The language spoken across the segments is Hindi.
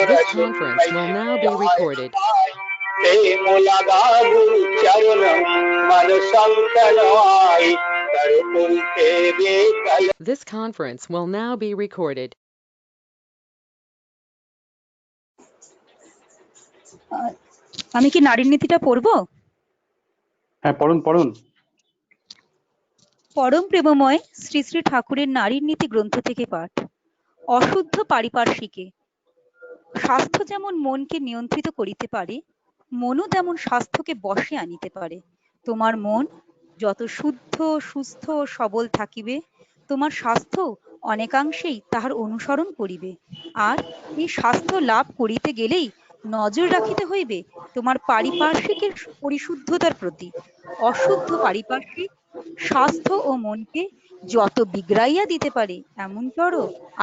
This conference will now be recorded. প্রেম লাগা গুরু চরণ মন শঙ্কর আই তর পুলকে বেকল। This conference will now be recorded. আমি কি নারীর নীতিটা পড়বো? হ্যাঁ, পড়ুন। পরম প্রেমময় শ্রী শ্রী ঠাকুরের নারীর নীতি গ্রন্থ থেকে পাঠ। অশুদ্ধ পারিপার্শ্বিকে স্বাস্থ্য যেমন মনকে নিয়ন্ত্রিত করিতে পারে, মনও তেমন স্বাস্থ্যকে বশে আনিতে পারে। তোমার মন যত শুদ্ধ, সুস্থ ও সবল থাকিবে, তোমার স্বাস্থ্য অনেকাংশেই তাহার অনুসরণ করিবে। আর এই স্বাস্থ্য লাভ করিতে গেলেই নজর রাখিতে হইবে তোমার পারিপার্শ্বিকের পরিশুদ্ধতার প্রতি। অশুদ্ধ পারিপার্শ্বিক স্বাস্থ্য ও মনকে যত বিগড়াইয়া দিতে পারে এমনতর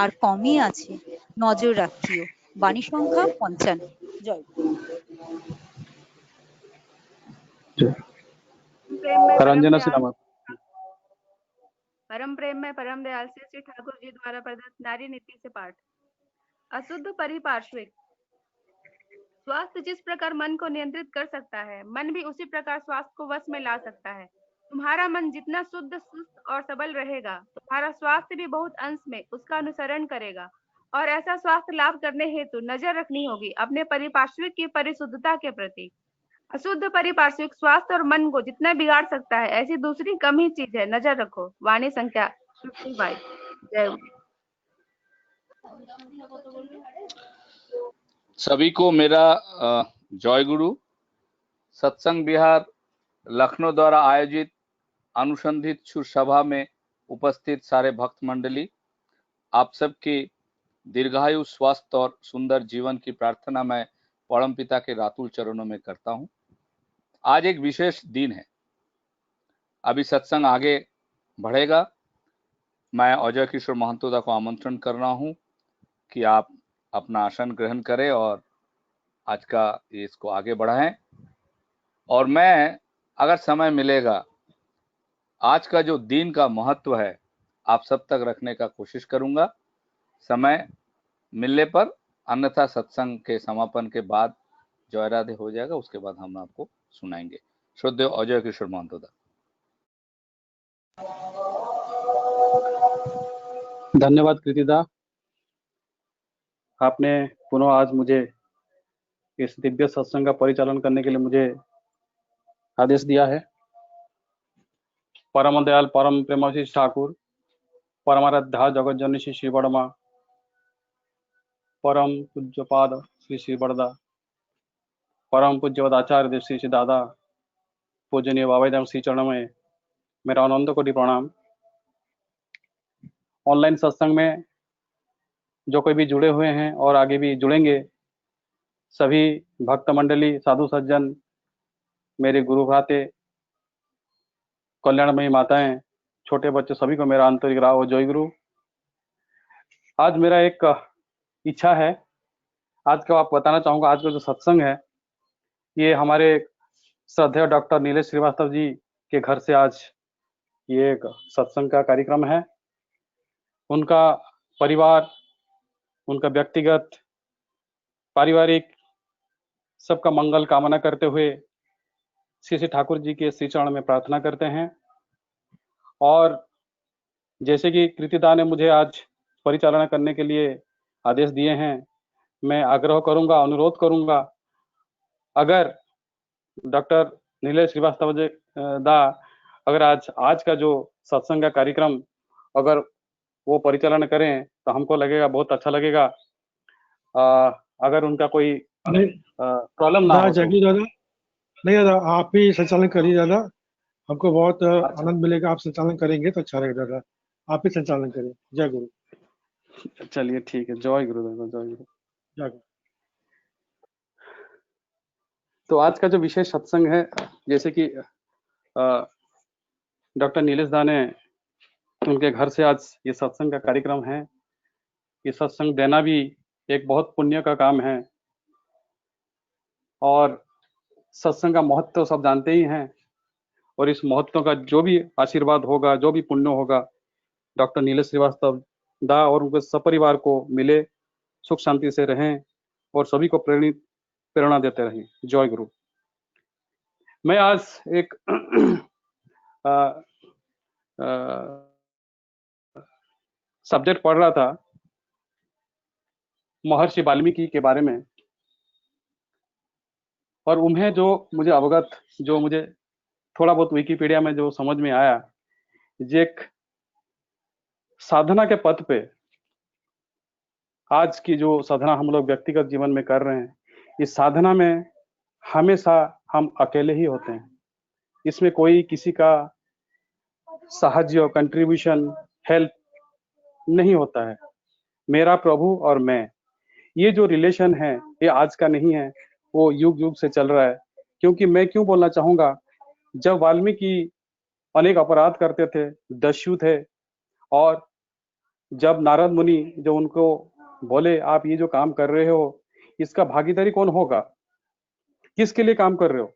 আর কমই আছে। নজর রাখিও। বাণী সংখ্যা ৫৫। জয়। परम प्रेम में परम दयाल से श्री ठाकुर जी द्वारा प्रदत्त नारी नीति से पाठ। अशुद्ध परिपार्श्विक। स्वास्थ्य जिस प्रकार मन को नियंत्रित कर सकता है, मन भी उसी प्रकार स्वास्थ्य को वश में ला सकता है। तुम्हारा मन जितना शुद्ध, सुस्त और सबल रहेगा, तुम्हारा स्वास्थ्य भी बहुत अंश में उसका अनुसरण करेगा। और ऐसा स्वास्थ्य लाभ करने हेतु नजर रखनी होगी अपने परिपार्श्विक की परिशुद्धता के प्रति। अशुद्ध परिपार्श्विक स्वास्थ्य और मन को जितना बिगाड़ सकता है, ऐसी दूसरी कम ही चीज है। नजर रखो। वाणी संख्या 55। जय। सभी को मेरा जय गुरु। सत्संग विहार लखनऊ द्वारा आयोजित अनुसंधित सभा में उपस्थित सारे भक्त मंडली, आप सबकी दीर्घायु, स्वास्थ्य और सुंदर जीवन की प्रार्थना मैं परम पिता के रातुल चरणों में करता हूं। आज एक विशेष दिन है। अभी सत्संग आगे बढ़ेगा। मैं अजय किशोर महंतोदा को आमंत्रण कर रहा हूं कि आप अपना आसन ग्रहण करें और आज का इसको आगे बढ़ाएं। और मैं अगर समय मिलेगा, आज का जो दिन का महत्व है आप सब तक रखने का कोशिश करूंगा समय मिलने पर। अन्यथा सत्संग के समापन के बाद जय राधे हो जाएगा, उसके बाद हम आपको सुनाएंगे। श्रद्धेय अजय किशोर महंतोदा। धन्यवाद कृतिदा, आपने पुनः आज मुझे इस दिव्य सत्संग का परिचालन करने के लिए मुझे आदेश दिया है। परम दयाल परम प्रेमशी ठाकुर, परमाराध्या जगत जननी श्री श्री बड़मा, परम पूज्यपाद श्री श्री बड़दा, परम पूज्यपाद आचार्य देव श्री श्री दादा, पूजनीय बाबाधाम श्री चरण में मेरा अनंत कोटि प्रणाम। ऑनलाइन सत्संग में जो कोई भी जुड़े हुए हैं और आगे भी जुड़ेंगे, सभी भक्त मंडली, साधु सज्जन, मेरे गुरु भ्राते, कल्याणमयी माताएं, छोटे बच्चे, सभी को मेरा आंतरिक राव जय गुरु। आज मेरा एक इच्छा है, आज का आप बताना चाहूंगा। आज का जो सत्संग है ये हमारे श्रद्धेय डॉक्टर नीलेश श्रीवास्तव जी के घर से आज ये एक सत्संग का कार्यक्रम है। उनका परिवार, उनका व्यक्तिगत, पारिवारिक सबका मंगल कामना करते हुए श्री श्री ठाकुर जी के श्री चरण में प्रार्थना करते हैं। और जैसे कि कृतिदा ने मुझे आज परिचालना करने के लिए आदेश दिए हैं, मैं आग्रह करूंगा, अनुरोध करूंगा, अगर डॉक्टर नीलेश श्रीवास्तव जी दा अगर आज का जो सत्संग का कार्यक्रम अगर वो परिचालन करें तो हमको लगेगा, बहुत अच्छा लगेगा। अगर उनका कोई प्रॉब्लम ना हो जगी दादा, नहीं दादा, आप ही संचालन करिए दादा, हमको बहुत आनंद मिलेगा। आप संचालन करेंगे तो अच्छा रहेगा दादा, आप ही संचालन करें। जय गुरु। चलिए ठीक है, जय गुरु दादा, जय गुरु। जय गुरु। तो आज का जो विशेष सत्संग है, जैसे कि डॉक्टर नीलेश दा ने उनके घर से आज ये सत्संग का कार्यक्रम है। ये सत्संग देना भी एक बहुत पुण्य का काम है और सत्संग का महत्व सब जानते ही हैं। और इस महत्व का जो भी आशीर्वाद होगा, जो भी पुण्य होगा, डॉक्टर नीलेश श्रीवास्तव दा और उनके सपरिवार को मिले, सुख शांति से रहें और सभी को प्रेरणा देते रहें। जय गुरु। मैं आज एक सब्जेक्ट पढ़ रहा था महर्षि वाल्मीकि के बारे में, और उन्हें जो मुझे अवगत, जो मुझे थोड़ा बहुत विकिपीडिया में जो समझ में आया, जे एक साधना के पथ पे, आज की जो साधना हम लोग व्यक्तिगत जीवन में कर रहे हैं, इस साधना में हमेशा हम अकेले ही होते हैं। इसमें कोई किसी का साहाय्य, कंट्रीब्यूशन, हेल्प नहीं होता है। मेरा प्रभु और मैं, ये जो रिलेशन है ये आज का नहीं है, वो युग युग से चल रहा है। क्योंकि मैं क्यों बोलना चाहूंगा, जब वाल्मीकि अनेक अपराध करते थे, दस्यु थे, और जब नारद मुनि जो उनको बोले आप ये जो काम कर रहे हो इसका भागीदारी कौन होगा, किसके लिए काम कर रहे हो,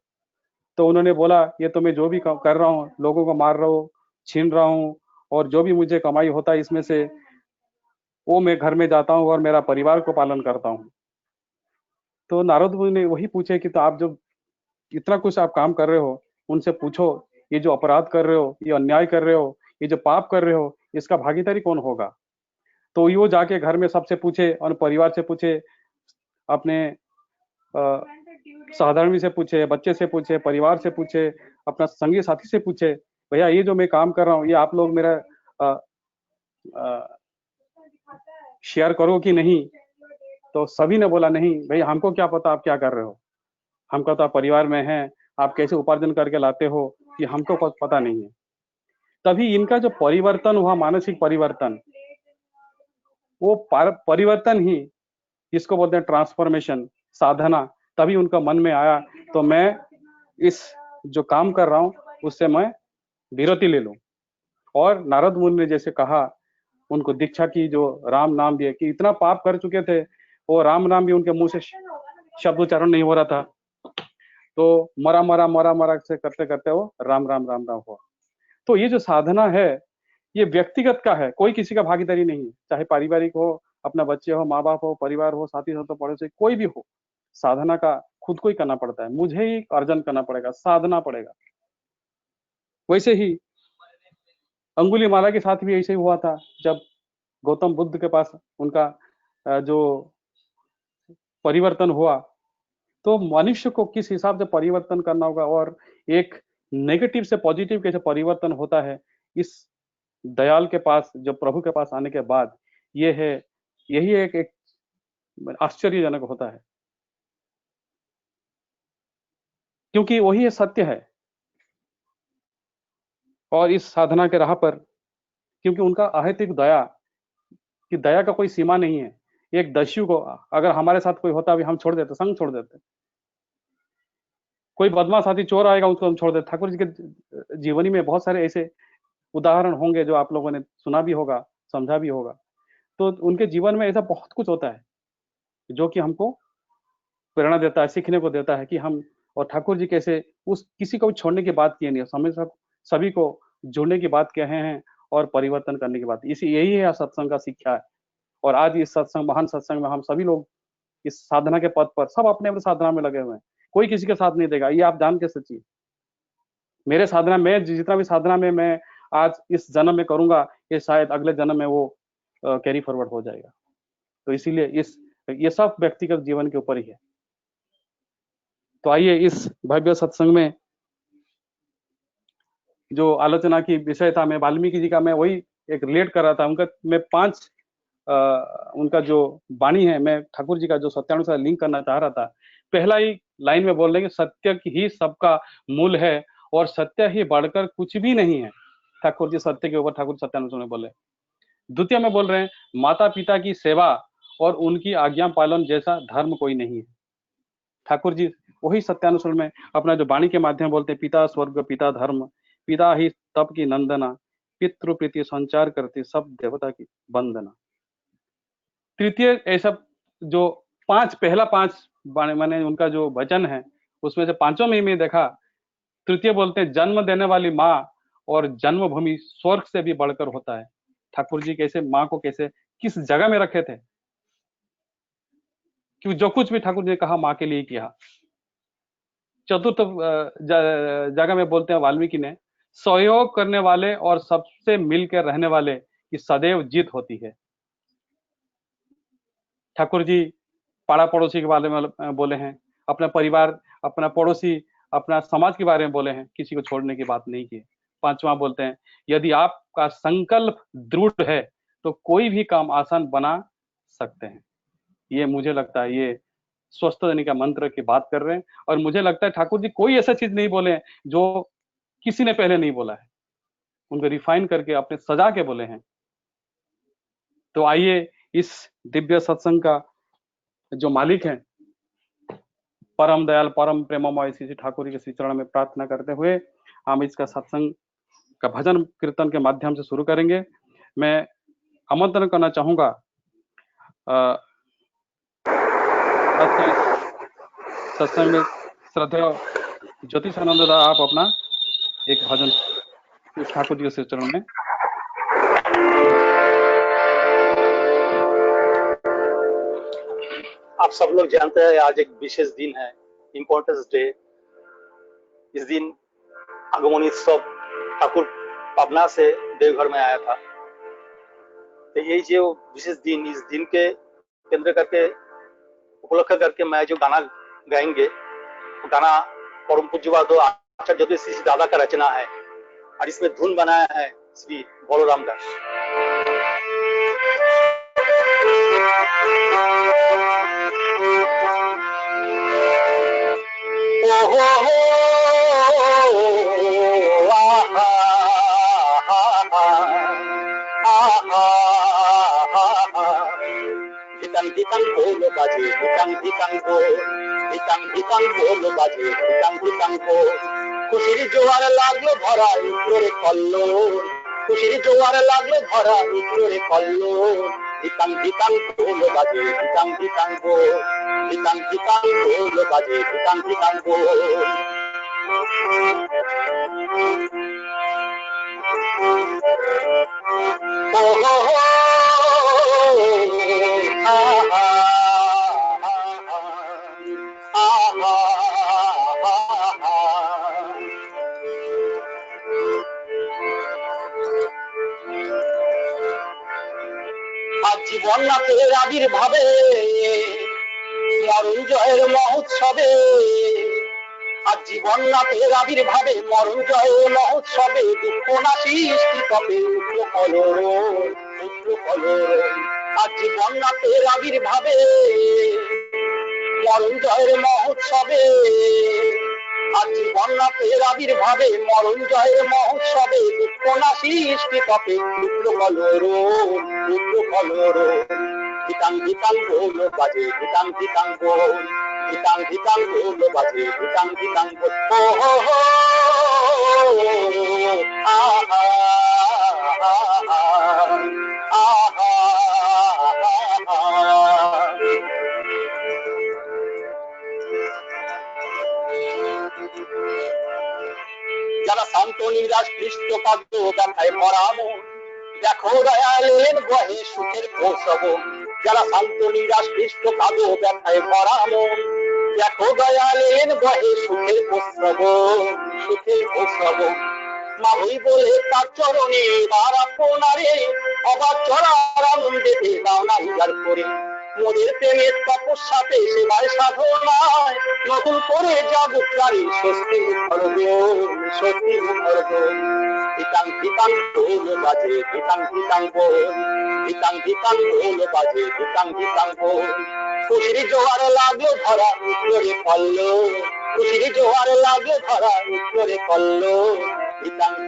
तो उन्होंने बोला ये तो मैं जो भी कर रहा हूँ, लोगों को मार रहा हूँ, छीन रहा हूँ, और जो भी मुझे कमाई होता है इसमें से वो मैं घर में जाता हूँ और मेरा परिवार को पालन करता हूँ। तो नारद मुनि ने वही पूछे कि तो आप जब इतना कुछ आप काम कर रहे हो, उनसे पूछो ये जो अपराध कर रहे हो, ये अन्याय कर रहे हो, ये जो पाप कर रहे हो, इसका भागीदारी कौन होगा। तो वो जाके घर में सबसे पूछे और परिवार से पूछे, अपने साधारण से पूछे, बच्चे से पूछे, परिवार से पूछे, अपना संगी साथी से पूछे, भैया ये जो मैं काम कर रहा हूँ ये आप लोग मेरा शेयर करो कि नहीं। तो सभी ने बोला नहीं भाई, हमको क्या पता आप क्या कर रहे हो, हमको तो आप परिवार में हैं, आप कैसे उपार्जन करके लाते हो कि हमको कुछ पता नहीं है। तभी इनका जो परिवर्तन हुआ, मानसिक परिवर्तन, वो परिवर्तन ही इसको बोलते हैं ट्रांसफॉर्मेशन, साधना। तभी उनका मन में आया तो मैं इस जो काम कर रहा हूं उससे मैं विरति ले लूं। और नारद मुनि ने जैसे कहा, उनको दीक्षा की, जो राम नाम दिए, कि इतना पाप कर चुके थे, वो राम नाम भी उनके मुंह से शब्द उच्चारण नहीं हो रहा था, तो मरा मरा मरा मरा से करते करते वो राम राम राम राम हुआ। तो ये जो साधना है ये व्यक्तिगत का है, कोई किसी का भागीदारी नहीं है, चाहे पारिवारिक हो, अपना बच्चे हो, माँ बाप हो, परिवार हो, साथी हो, तो पड़ोसी, कोई भी हो, साधना का खुद को ही करना पड़ता है, मुझे ही अर्जन करना पड़ेगा, साधना पड़ेगा। वैसे ही अंगुलीमाला के साथ भी ऐसे ही हुआ था, जब गौतम बुद्ध के पास उनका जो परिवर्तन हुआ, तो मनुष्य को किस हिसाब से परिवर्तन करना होगा और एक नेगेटिव से पॉजिटिव कैसे परिवर्तन होता है, इस दयाल के पास, जब प्रभु के पास आने के बाद ये है, यही एक आश्चर्यजनक होता है, क्योंकि वही सत्य है। और इस साधना के राह पर, क्योंकि उनका अहेतुक दया, कि दया का कोई सीमा नहीं है। एक दस्यु को अगर हमारे साथ कोई होता भी हम छोड़ देते, संग छोड़ देते। कोई बदमाश साथी चोर आएगा उसको हम छोड़ देते। ठाकुर जी के जीवनी में बहुत सारे ऐसे उदाहरण होंगे जो आप लोगों ने सुना भी होगा, समझा भी होगा। तो उनके जीवन में ऐसा बहुत कुछ होता है जो कि हमको प्रेरणा देता है, सीखने को देता है कि हम, और ठाकुर जी कैसे उस किसी को भी छोड़ने की बात किए नहीं, हमेशा सभी को जुड़ने की बात कहे हैं और परिवर्तन करने की बात। यही है सत्संग का शिक्षा है। और आज इस सत्संग, महान सत्संग में हम सभी लोग इस साधना के पद पर सब अपने अपने साधना में लगे हुए हैं, कोई किसी के साथ नहीं देगा, ये आप जान के सच्ची। मेरे साधना में जितना भी साधना में मैं आज इस जन्म में करूंगा, ये शायद अगले जन्म में वो कैरी फॉरवर्ड हो जाएगा। तो इसीलिए ये सब व्यक्तिगत जीवन के ऊपर ही है। तो आइए इस भव्य सत्संग में जो आलोचना की विषय था, मैं वाल्मीकि जी का मैं वही एक रिलेट कर रहा था। उनका मैं 5 उनका जो वाणी है, मैं ठाकुर जी का जो सत्यानुसार लिंक करना चाह रहा था। पहला ही लाइन में बोल रहे हैं कि सत्य ही सबका मूल है और सत्य ही बढ़कर कुछ भी नहीं है। ठाकुर जी सत्य के ऊपर ठाकुर सत्यानुसार में बोले। द्वितीय में बोल रहे हैं माता पिता की सेवा और उनकी आज्ञा पालन जैसा धर्म कोई नहीं है। ठाकुर जी वही सत्यानुसार में अपना जो वाणी के माध्यम बोलते हैं, पिता स्वर्ग पिता धर्म, पिता ही तप की नंदना, पितृ प्रीति संचार करती सब देवता की वंदना। तृतीय ऐसा जो 5 पहला 5 मैंने उनका जो वचन है उसमें से 5 में मैं देखा, तृतीय बोलते हैं जन्म देने वाली माँ और जन्मभूमि स्वर्ग से भी बढ़कर होता है। ठाकुर जी कैसे माँ को कैसे किस जगह में रखे थे, कि जो कुछ भी ठाकुर जी ने कहा माँ के लिए किया। चतुर्थ जगह में बोलते हैं वाल्मीकि ने, सहयोग करने वाले और सबसे मिलकर रहने वाले की सदैव जीत होती है। ठाकुर जी पाड़ा पड़ोसी के बारे में बोले हैं, अपना परिवार, अपना पड़ोसी, अपना समाज के बारे में बोले हैं, किसी को छोड़ने की बात नहीं की है। पांचवा बोलते हैं, यदि आपका संकल्प दृढ़ है तो कोई भी काम आसान बना सकते हैं। ये मुझे लगता है ये स्वस्थ देने का मंत्र की बात कर रहे हैं, और मुझे लगता है ठाकुर जी कोई ऐसा चीज नहीं बोले हैं जो किसी ने पहले नहीं बोला है, उनको रिफाइन करके अपने सजा के बोले हैं। तो आइए इस दिव्य सत्संग का जो मालिक हैं, परम दयाल परम प्रेममय श्री ठाकुर जी के श्री चरण में प्रार्थना करते हुए हम इसका सत्संग का भजन कीर्तन के माध्यम से शुरू करेंगे। मैं आमंत्रण करना चाहूंगा आज के सत्संग में श्रद्धेय ज्योतिषानंद दा, आप अपना एक भजन ठाकुर जी के श्री चरण में। आप सब लोग जानते हैं आज एक विशेष दिन है, इम्पोर्टेंस डे। इस दिन आगमन उत्सव ठाकुर पबना से देवघर में आया था। तो यही जो विशेष दिन, इस दिन के केंद्र करके उपलक्ष्य करके मैं जो गाना गाएंगे, वो गाना परम पूज्यपाद आचार्य ज्योतिष श्री दादा का रचना है, और इसमें धुन बनाया है श्री बलराम दास। धिकं बोलो बाजे, धिकं बोलो बाजे, धिकं खुशिर जोयार लागलो भरा इत्रोरे कल्लो, खुशिर जोयार लागलो भरा इत्रोरे कल्लो, धिकं बोलो बाजे, धिकं बोलो बाजे, धिकं জীবন নাথের আবির্ভাবে মরণ জয়ের মহোৎসবে, আজ জীবন নাথের আবির্ভাবে মরণ জয়ের মহোৎসবে দুঃখ নাশী কবে উঠল কলর। আজ জীবন নাথের আবির্ভাবে মরণ জয়ের মহোৎসবে, আজ জীবন নাথের আবির্ভাবে মরণ জয়ের মহোৎসবে দুঃখ নাশী কবে উঠল কলর। ধিকাং বলো বাজে, ধিকাং বল, ধিকাং বলো বাজে, ধিকাং বল। যারা শান্ত নিরাশ কৃষ্ট কাব্য ব্যথায় ভরা মন, দেখো দয়ালের বহে সুখের প্রসব। যারা শান্ত নিরাশ কৃষ্ট কাব্য ব্যথায় ভরা মন, দেখো দয়ালের বহে সুখের প্রসব। মাভই বলে তার চরণে এবার আপনারে অবাক চড়ার আনন্দে দাও না উজাড় করে। মোদের প্রেমের তপস্যাতে সেবায় সাধনায় নতুন করে জগৎকারী স্বস্তি মুখর্ব। ধিকাং বলো বাজে, ধিকাং বল, ধিকাং বলো বাজে, ধিকাং বল। খুশির জোয়ার লাগলো ধরা উত্তরে কল্লো, খুশির জোয়ার লাগলো ধরা উত্তরে কল্লো।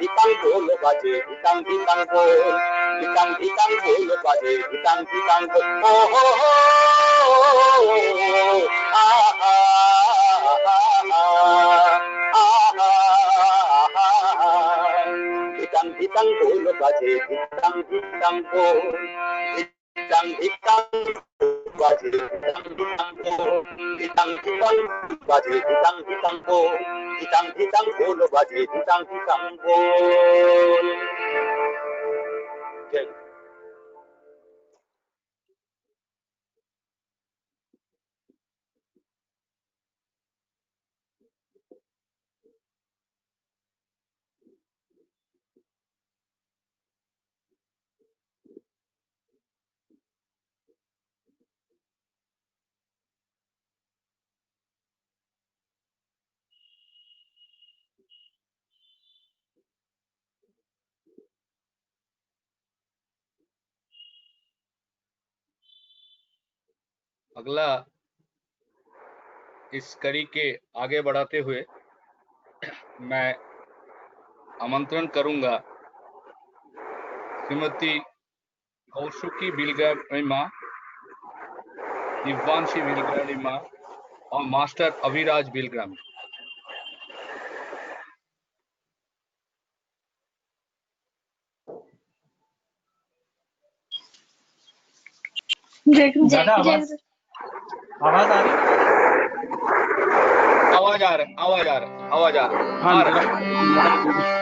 ধিকাং বলো বাজে, ধিকাং বল, ধিকাং বলো বাজে, ধিকাং বল। ধিকাং বলো বাজে, ধিকাং বল, ধিকাং বাজে, ধিকাং বাজে, ধিকাং বল, ধিকাং বলো বাজে, ধিকাং বল। अगला इस कड़ी के आगे बढ़ाते हुए मैं आमंत्रण करूंगा श्रीमती कौशुकी बिलग्रामी माँ, दिव्यांशी बिलग्रामी माँ और मास्टर अभिराज बिलग्रामी। दादा आवाज आ रही है? आवाज आ रहा है। हाँ आ रहा है।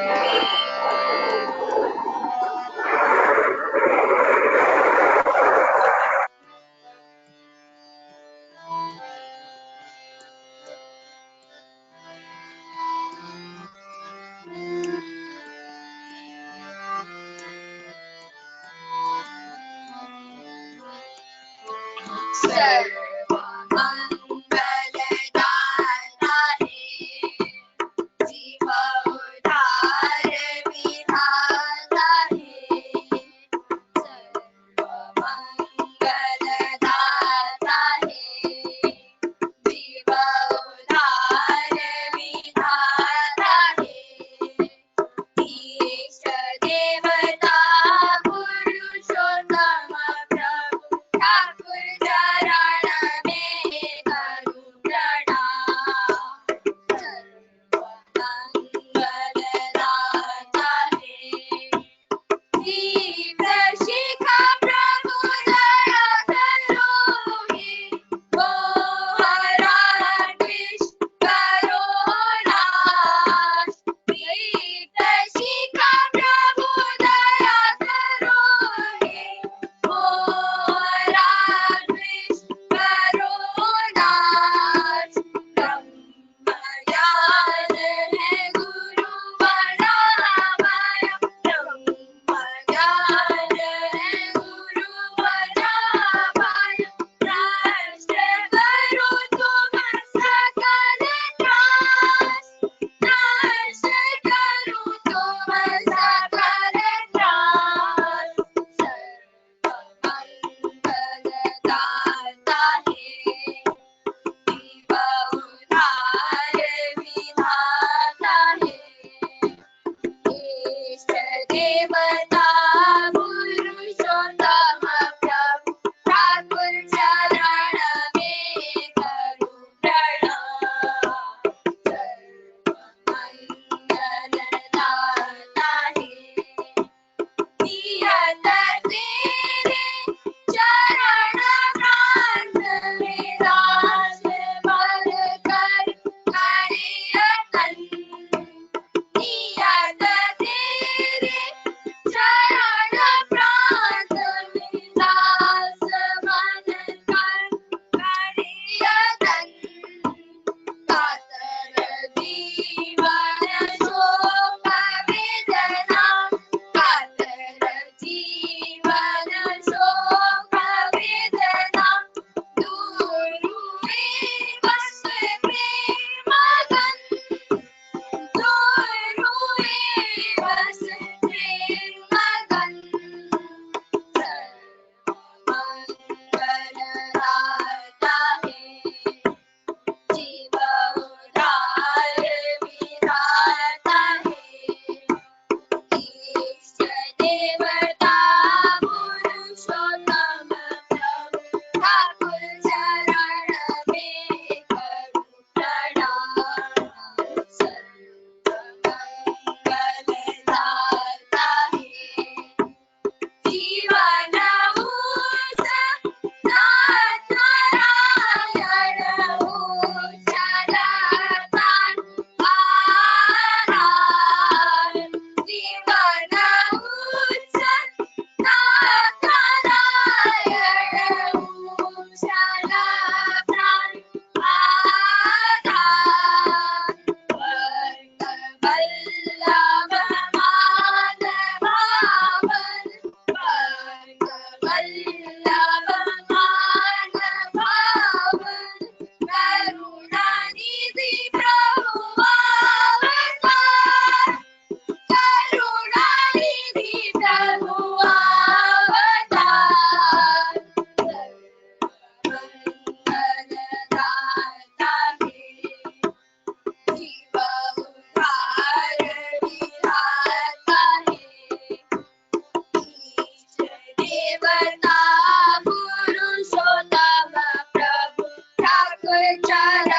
चरण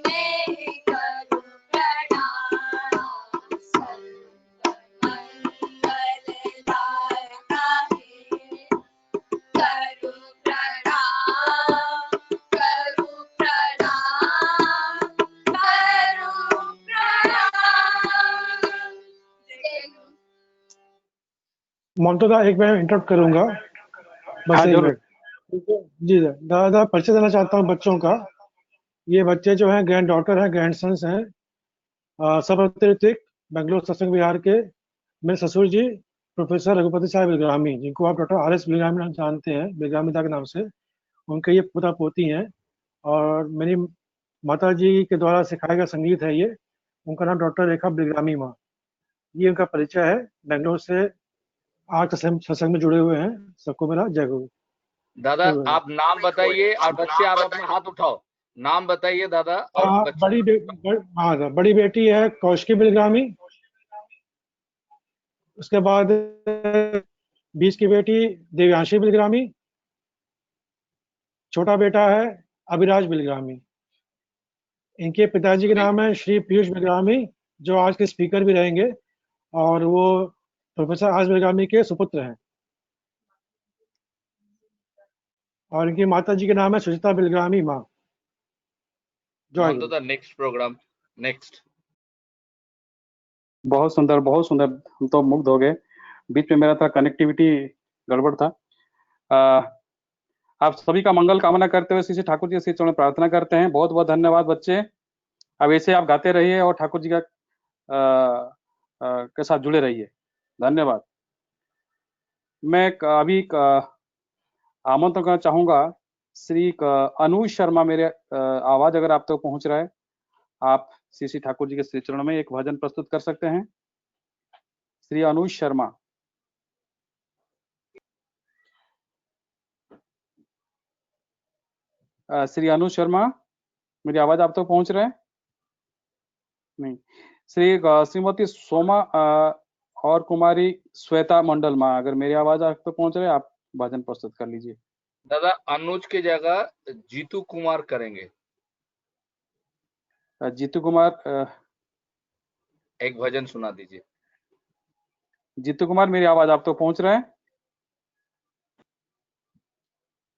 में करूं प्रणाम, मंगलदायका हे करूं प्रणाम, करूं प्रणाम, करूं प्रणाम। मोन्टो एक मैं इंटरप्ट करूंगा, बस हाँ एक जरूर। मिनट। जी दादा, परिचय देना चाहता हूँ बच्चों का। ये बच्चे जो हैं ग्रैंड डॉटर हैं, ग्रैंड सन्स हैं, सब ऋतिक, बेंगलोर सत्संग विहार के। मेरे ससुर जी प्रोफेसर रघुपति साहब बिलग्रामी, जिनको आप डॉक्टर आर एस बिलग्रामी नाम जानते हैं, बिलग्रामिता के नाम से, उनके ये पोता पोती हैं। और मेरी माता जी के द्वारा सिखाया गया संगीत है ये। उनका नाम डॉक्टर रेखा बिलग्रामी माँ। ये उनका परिचय है। बेंगलोर से आज सत्संग में जुड़े हुए हैं। सबको मेरा जय गुरु। दादा जय गुरु। आप नाम बताइए और बच्चे आप अपना हाथ उठाओ, नाम बताइए दादा। और हाँ, बच्चे बड़ी बेटी है कौशिकी बिलग्रामी। उसके बाद बीच की बेटी देव्यांशी बिलग्रामी। छोटा बेटा है अभिराज बिलग्रामी। इनके पिताजी के नाम है श्री पीयूष बिलग्रामी, जो आज के स्पीकर भी रहेंगे, और वो प्रोफेसर आर एस बिलग्रामी के सुपुत्र हैं। और इनकी माता जी के नाम है सुचिता बिलग्रामी माँ। जय गुरु। The next programme next. बहुत सुंदर, बहुत सुंदर। हम तो मुग्ध हो गए। बीच में मेरा था कनेक्टिविटी गड़बड़ था। आप सभी का मंगल कामना करते हुए श्री ठाकुर जी से चरण प्रार्थना करते हैं। बहुत बहुत धन्यवाद बच्चे। अब ऐसे आप गाते रहिए और ठाकुर जी का के साथ जुड़े रहिए। धन्यवाद। मैं अभी आमंत्रण करना चाहूंगा श्री अनुज शर्मा। मेरे आवाज अगर आप तक पहुंच रहा है, आप श्री ठाकुर जी के श्री चरणों में एक भजन प्रस्तुत कर सकते हैं। श्री अनुज शर्मा। श्री अनुज शर्मा, मेरी आवाज आप तक पहुंच रहा है? नहीं। श्रीमती सोमा और कुमारी श्वेता मंडल माँ, अगर मेरी आवाज आप तक पहुंच रही है, आप भजन प्रस्तुत कर लीजिए। दादा अनुज की जगह जीतू कुमार करेंगे। जीतू कुमार, एक भजन सुना दीजिए। जीतू कुमार, मेरी आवाज आप तक पहुंच रहा है?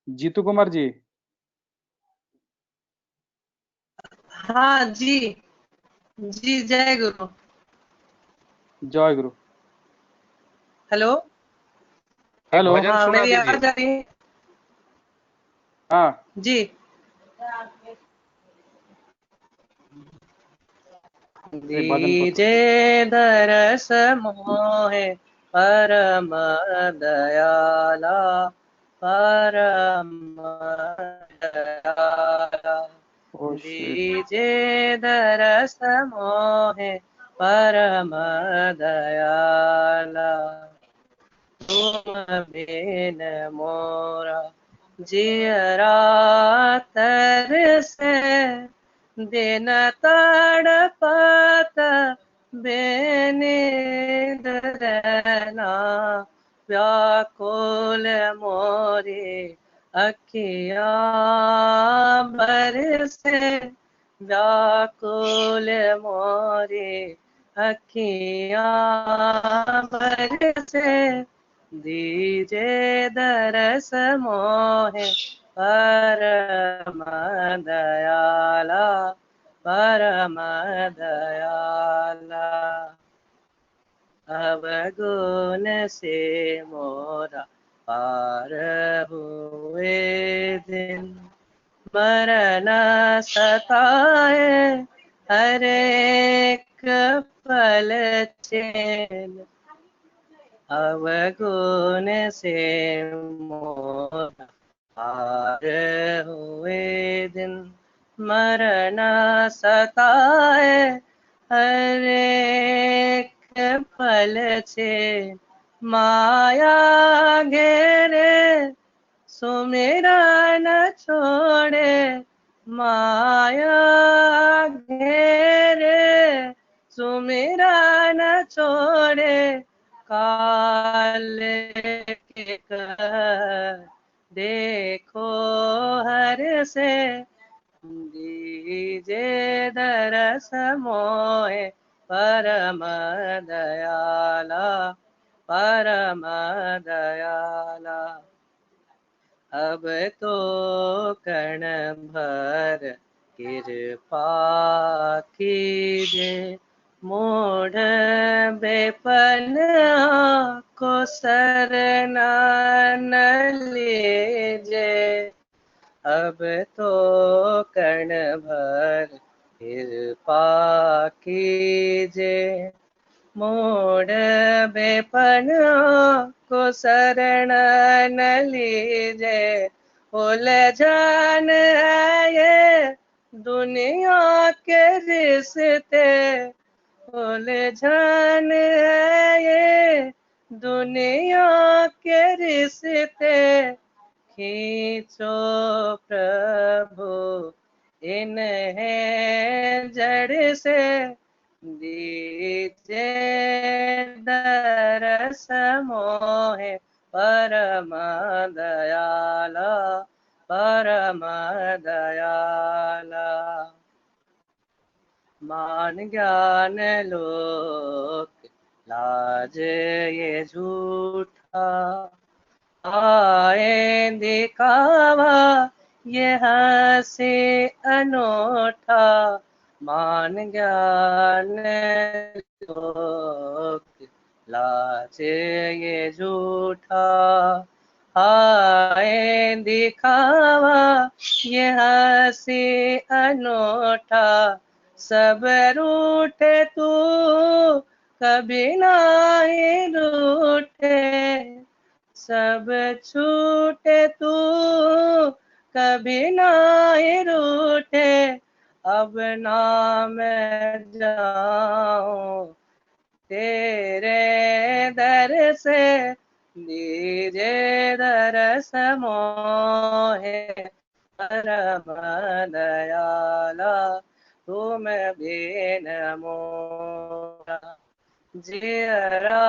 जीतू कुमार जी। हाँ जी जी, जय गुरु। जय गुरु। Hello hello. भजन हाँ, सुना मेरी दीजिए। आवाज आ रही है? हाँ जी। एक भजन प्रस्तुत। दीजे दरस मोहे परम दयाला, परम दयाला। ओ श्री दीजे दरस मोहे परम दयाला, तुम बिन मोरा जियरा तरसे, दिन तड़पत बेनींद रहना, व्याकुल मोरी अखियाँ बरसे, व्याकुल मोरी अखियाँ बरसे। दीजे दरस मोहे परम दयाला, परम दयाला। अवगुण से मोरा पार हुए दिन, मरण सताए हर एक पल चैन। अवगुण से मोरा पार हुए दिन, मरण सताए हर एक पल चैन। माया घेरे सुमेरा न छोड़े, माया घेरे सुमेरा न छोड़े, काल के कर देखो हर से, दीजे दरस मोहे परम दयाला परम दयाला। अब तो कण भर कृपा कीजे मूढ़ बेपन को सरना न लीजे। अब तो कण भर कृपा कीजे मूढ़ बेपन को शरण न लीजे। उलझन है ये दुनिया के रिश्ते उलझन है ये दुनिया के रिश्ते। खींचो प्रभु इन्हें जड़ से दीजे दरस मोहे परम दयाला परम दयाला। मान ज्ञान लोक लाज ये झूठा आए दिखावा ये हंसी अनोठा। मान ज्ञान लोक लाज ये झूठा आए दिखावा ये हंसी अनोठा। सब रूठे तू कभी नहीं रूठे सब छूटे तू कभी नहीं रूठे। अब ना मैं जाऊं तेरे दर से दीजे दरस मोहे परम दयाला तुम बिन मोरा। जियरा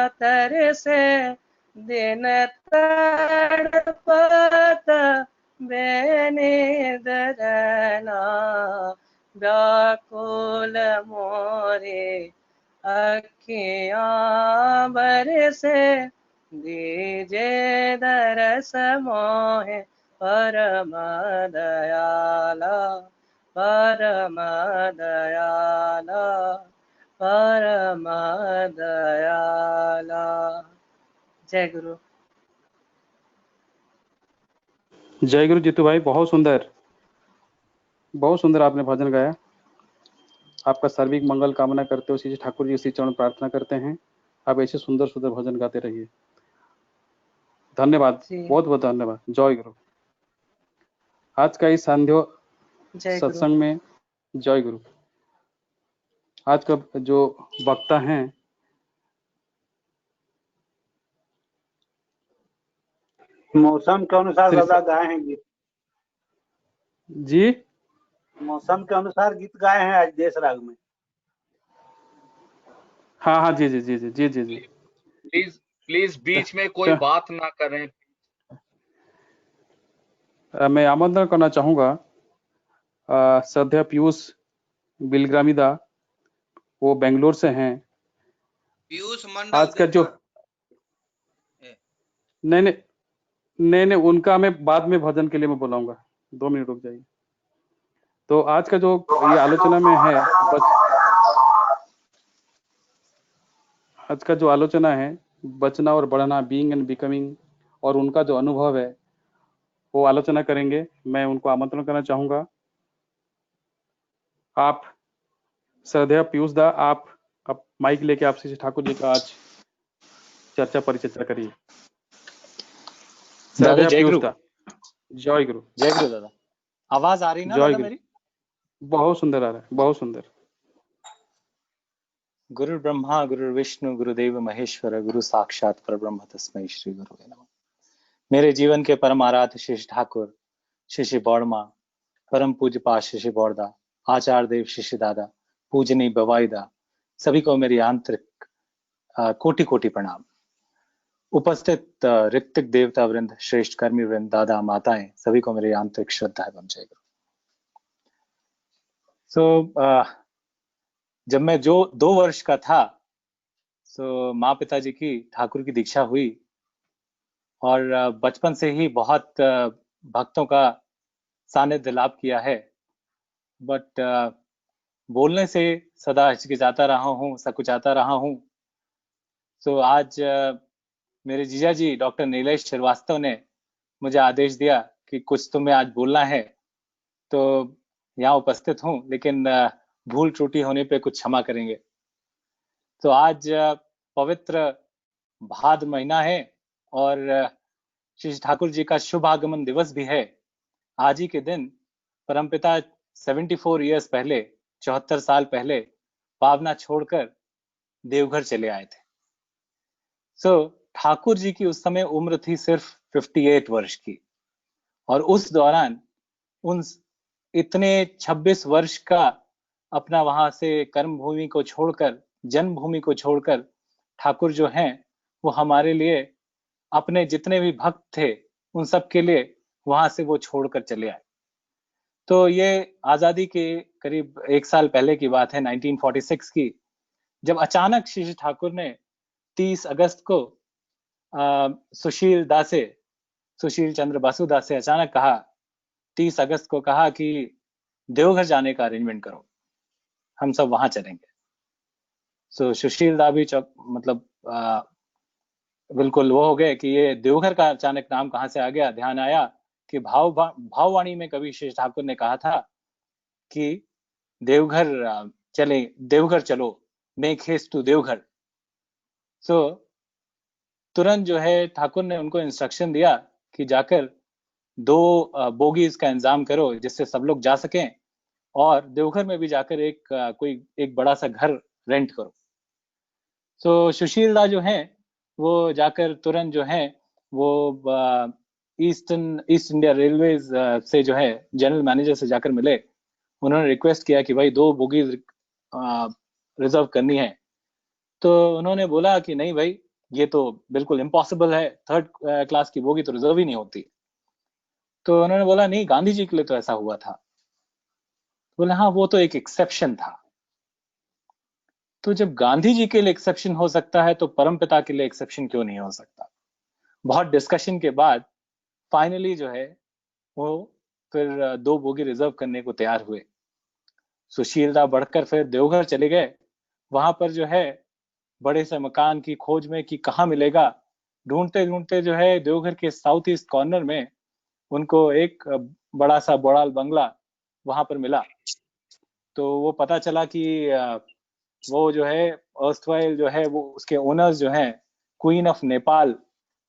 तर से दिन तड़पत बेनीद रहना। व्याकुल मोरे अखियां बरसे दीजे दरस मोहे परम दयाला परम दयाला परम दयाला। जय गुरु। जय गुरु जीतू भाई, बहुत सुंदर आपने भजन गाया। आपका सर्विक मंगल कामना करते हुए श्री ठाकुर जी श्री चरण प्रार्थना करते हैं आप ऐसे सुंदर सुंदर भजन गाते रहिए। धन्यवाद, बहुत बहुत धन्यवाद। जय गुरु। आज का इस सांध्य सत्संग में जय गुरु। आज का जो वक्ता हैं मौसम के अनुसार दादा गाए हैं गीत जी। मौसम के अनुसार गीत गाए हैं आज देश राग में। हाँ हाँ जी जी जी जी जी जी जी। प्लीज बीच में कोई बात ना करें। मैं आमंत्रण करना चाहूंगा श्रद्धेय पीयूष बिलग्रामीदा, वो बेंगलोर से हैं। पीयूष मंडल आज का जो नहीं उनका मैं बाद में भजन के लिए मैं बुलाऊंगा, 2 मिनट रुक जाइए। तो आज का जो ये आलोचना में है आज का जो आलोचना है बचना और बढ़ना, बीइंग एंड बिकमिंग, और उनका जो अनुभव है वो आलोचना करेंगे। मैं उनको आमंत्रण करना चाहूंगा। आप श्रद्धेय पीयूष दा, आप माइक लेके आप श्री ठाकुर जी का आज चर्चा परिचर्चा करिए। दादा जय गुरु। जय गुरु। जय गुरु दादा। आवाज आ रही ना दादा मेरी? बहुत सुंदर आ रहा है, बहुत सुंदर। गुरु ब्रह्मा गुरु विष्णु गुरुदेव महेश्वर गुरु साक्षात परब्रह्म तस्मै श्री गुरुवे नमः। मेरे जीवन के परम आराध्य श्री ठाकुर श्री बौड़मा, परम पूज्य पास श्री बौड़दा, आचार्य देव श्री दादा, पूजनी बवाईदा, सभी को मेरी आंतरिक कोटि कोटि प्रणाम। उपस्थित ऋत्विक देवता वृंद, श्रेष्ठ कर्मी वृंद, दादा माताएं, सभी को मेरी आंतरिक श्रद्धा एवं जय गुरु। जब मैं जो 2 वर्ष का था, माँ पिताजी की ठाकुर की दीक्षा हुई और बचपन से ही बहुत भक्तों का सानिध्य लाभ किया है, बट बोलने से सदा हिचकिचाता रहा हूँ, सकुचाता रहा हूँ। आज मेरे जीजा जी डॉक्टर नीलेश श्रीवास्तव ने मुझे आदेश दिया कि कुछ तुम्हें आज बोलना है, तो यहाँ उपस्थित हूँ, लेकिन भूल त्रुटि होने पे कुछ क्षमा करेंगे। तो आज पवित्र भाद्र महीना है और श्री ठाकुर जी का शुभ आगमन दिवस भी है। आज ही के दिन परमपिता 74 इयर्स पहले, 74 साल पहले पावना छोड़कर देवघर चले आए थे। ठाकुर जी की उस समय उम्र थी सिर्फ 58 वर्ष की, और उस दौरान उन इतने 26 वर्ष का अपना वहां से कर्म भूमि को छोड़कर, जन्मभूमि को छोड़कर ठाकुर जो हैं वो हमारे लिए, अपने जितने भी भक्त थे उन सब के लिए वहां से वो छोड़कर चले आए। तो ये आजादी के करीब 1 साल पहले की बात है, 1946 की, जब अचानक श्री ठाकुर ने 30 अगस्त को सुशील चंद्र बासुदास से अचानक कहा, 30 अगस्त को कहा कि देवघर जाने का अरेंजमेंट करो, हम सब वहां चलेंगे। सुशील दा भी मतलब बिल्कुल वो हो गए कि ये देवघर का अचानक नाम कहाँ से आ गया। ध्यान आया कि भाववाणी में कवि श्री ठाकुर ने कहा था कि देवघर चलो, मेक हेस्ट टू देवघर। तुरंत जो है ठाकुर ने उनको इंस्ट्रक्शन दिया कि जाकर 2 बोगीज का इंतजाम करो जिससे सब लोग जा सकें, और देवघर में भी जाकर एक बड़ा सा घर रेंट करो। सुशील दा जो हैं वो जाकर तुरंत जो है वो ईस्ट इंडिया रेलवेज से जो है जनरल मैनेजर से जाकर मिले। उन्होंने रिक्वेस्ट किया कि भाई 2 बोगीज रिजर्व करनी है। तो उन्होंने बोला कि नहीं भाई, ये तो बिल्कुल इम्पॉसिबल है, 3rd क्लास की बोगी तो रिजर्व ही नहीं होती। तो उन्होंने बोला नहीं, गांधी जी के लिए तो ऐसा हुआ था। बोले हाँ, वो तो एक एक्सेप्शन था। तो जब गांधी जी के लिए एक्सेप्शन हो सकता है तो परमपिता के लिए एक्सेप्शन क्यों नहीं हो सकता। बहुत डिस्कशन के बाद फाइनली जो है वो फिर 2 बोगी रिजर्व करने को तैयार हुए। सुशील दा बढ़कर फिर देवघर चले गए। वहां पर जो है बड़े से मकान की खोज में कि कहाँ मिलेगा, ढूंढते ढूंढते जो है देवघर के साउथ ईस्ट कॉर्नर में उनको एक बड़ा सा बोड़ाल बंगला वहां पर मिला। तो वो पता चला कि वो जो है अर्स्टवाइल जो है वो उसके ओनर्स जो हैं क्वीन ऑफ नेपाल,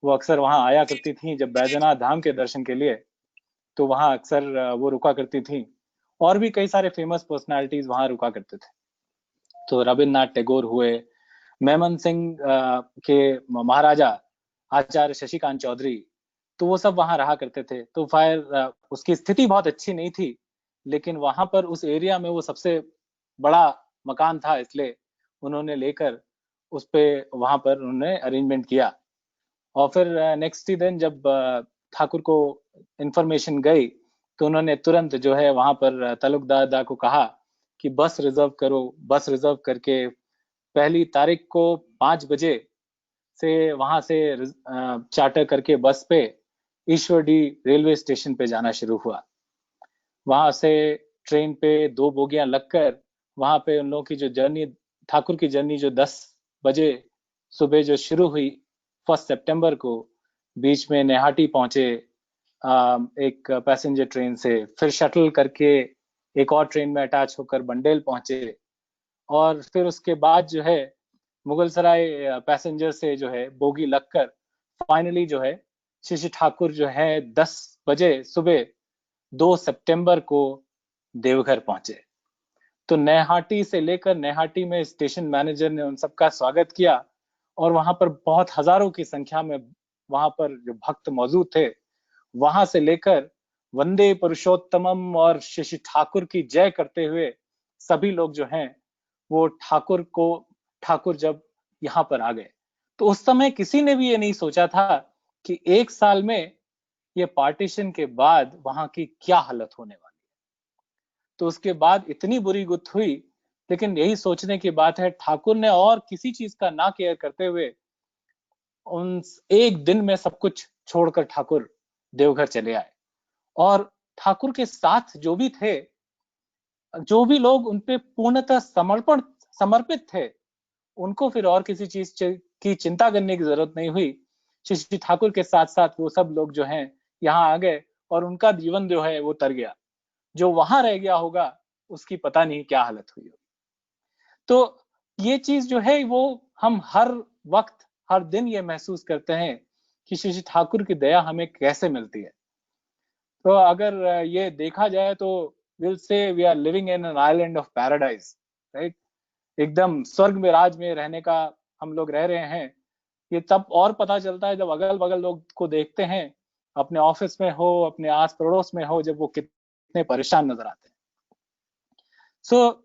वो अक्सर वहां आया करती थी जब बैजनाथ धाम के दर्शन के लिए, तो वहां अक्सर वो रुका करती थी। और भी कई सारे फेमस पर्सनालिटीज वहां रुका करते थे। तो रविन्द्रनाथ टैगोर हुए, मेमन सिंह के महाराजा आचार्य शशिकांत चौधरी, तो वो सब वहां रहा करते थे। तो उसकी स्थिति बहुत अच्छी नहीं थी, लेकिन वहां पर उस एरिया में वो सबसे बड़ा मकान था, इसलिए उन्होंने लेकर उस पे वहां पर उन्होंने अरेंजमेंट किया। और फिर नेक्स्ट ही दिन जब ठाकुर को इंफॉर्मेशन गई तो उन्होंने तुरंत जो है वहां पर तलुकदार को कहा कि बस रिजर्व करो। बस रिजर्व करके 1 तारीख को 5 बजे से वहां से चार्टर करके बस पे ईश्वरडी रेलवे स्टेशन पे जाना शुरू हुआ। वहां से ट्रेन पे 2 बोगियां लगकर वहां पे उन लोगों की जो जर्नी, ठाकुर की जर्नी जो 10 बजे सुबह जो शुरू हुई 1 सितंबर को, बीच में नेहाटी पहुंचे एक पैसेंजर ट्रेन से, फिर शटल करके एक और ट्रेन में अटैच होकर बंडेल पहुंचे, और फिर उसके बाद जो है मुगलसराय पैसेंजर से जो है बोगी लगकर फाइनली जो है श्री ठाकुर जो है 10 बजे सुबह 2 सितंबर को देवघर पहुंचे। तो नेहाटी से लेकर, नेहाटी में स्टेशन मैनेजर ने उन सबका स्वागत किया, और वहां पर बहुत हजारों की संख्या में वहां पर जो भक्त मौजूद थे, वहां से लेकर वंदे पुरुषोत्तमम और श्री ठाकुर की जय करते हुए सभी लोग जो हैं वो ठाकुर जब यहाँ पर आ गए, तो उस समय किसी ने भी ये नहीं सोचा था कि 1 साल में ये पार्टीशन के बाद वहां की क्या हालत होने वाली है। तो उसके बाद इतनी बुरी गुत हुई। लेकिन यही सोचने की बात है, ठाकुर ने और किसी चीज का ना केयर करते हुए उन एक दिन में सब कुछ छोड़कर ठाकुर देवघर चले आए। और ठाकुर के साथ जो भी थे, जो भी लोग उन पे पूर्णतः समर्पित थे, उनको फिर और किसी चीज की चिंता करने की जरूरत नहीं हुई। श्री ठाकुर के साथ साथ वो सब लोग जो हैं यहाँ आ गए और उनका जीवन जो है वो तर गया। जो वहां रह गया होगा उसकी पता नहीं क्या हालत हुई होगी। तो ये चीज जो है वो हम हर वक्त हर दिन ये महसूस करते हैं कि श्री ठाकुर की दया हमें कैसे मिलती है। तो अगर ये देखा जाए तो will say we are living in an island of paradise, right. एकदम स्वर्ग में राज में रहने का हम लोग रह रहे हैं। ये तब और पता चलता है जब अगल बगल लोग को देखते हैं, अपने ऑफिस में हो, अपने आस पड़ोस में हो, जब वो कितने परेशान नजर आते हैं। सो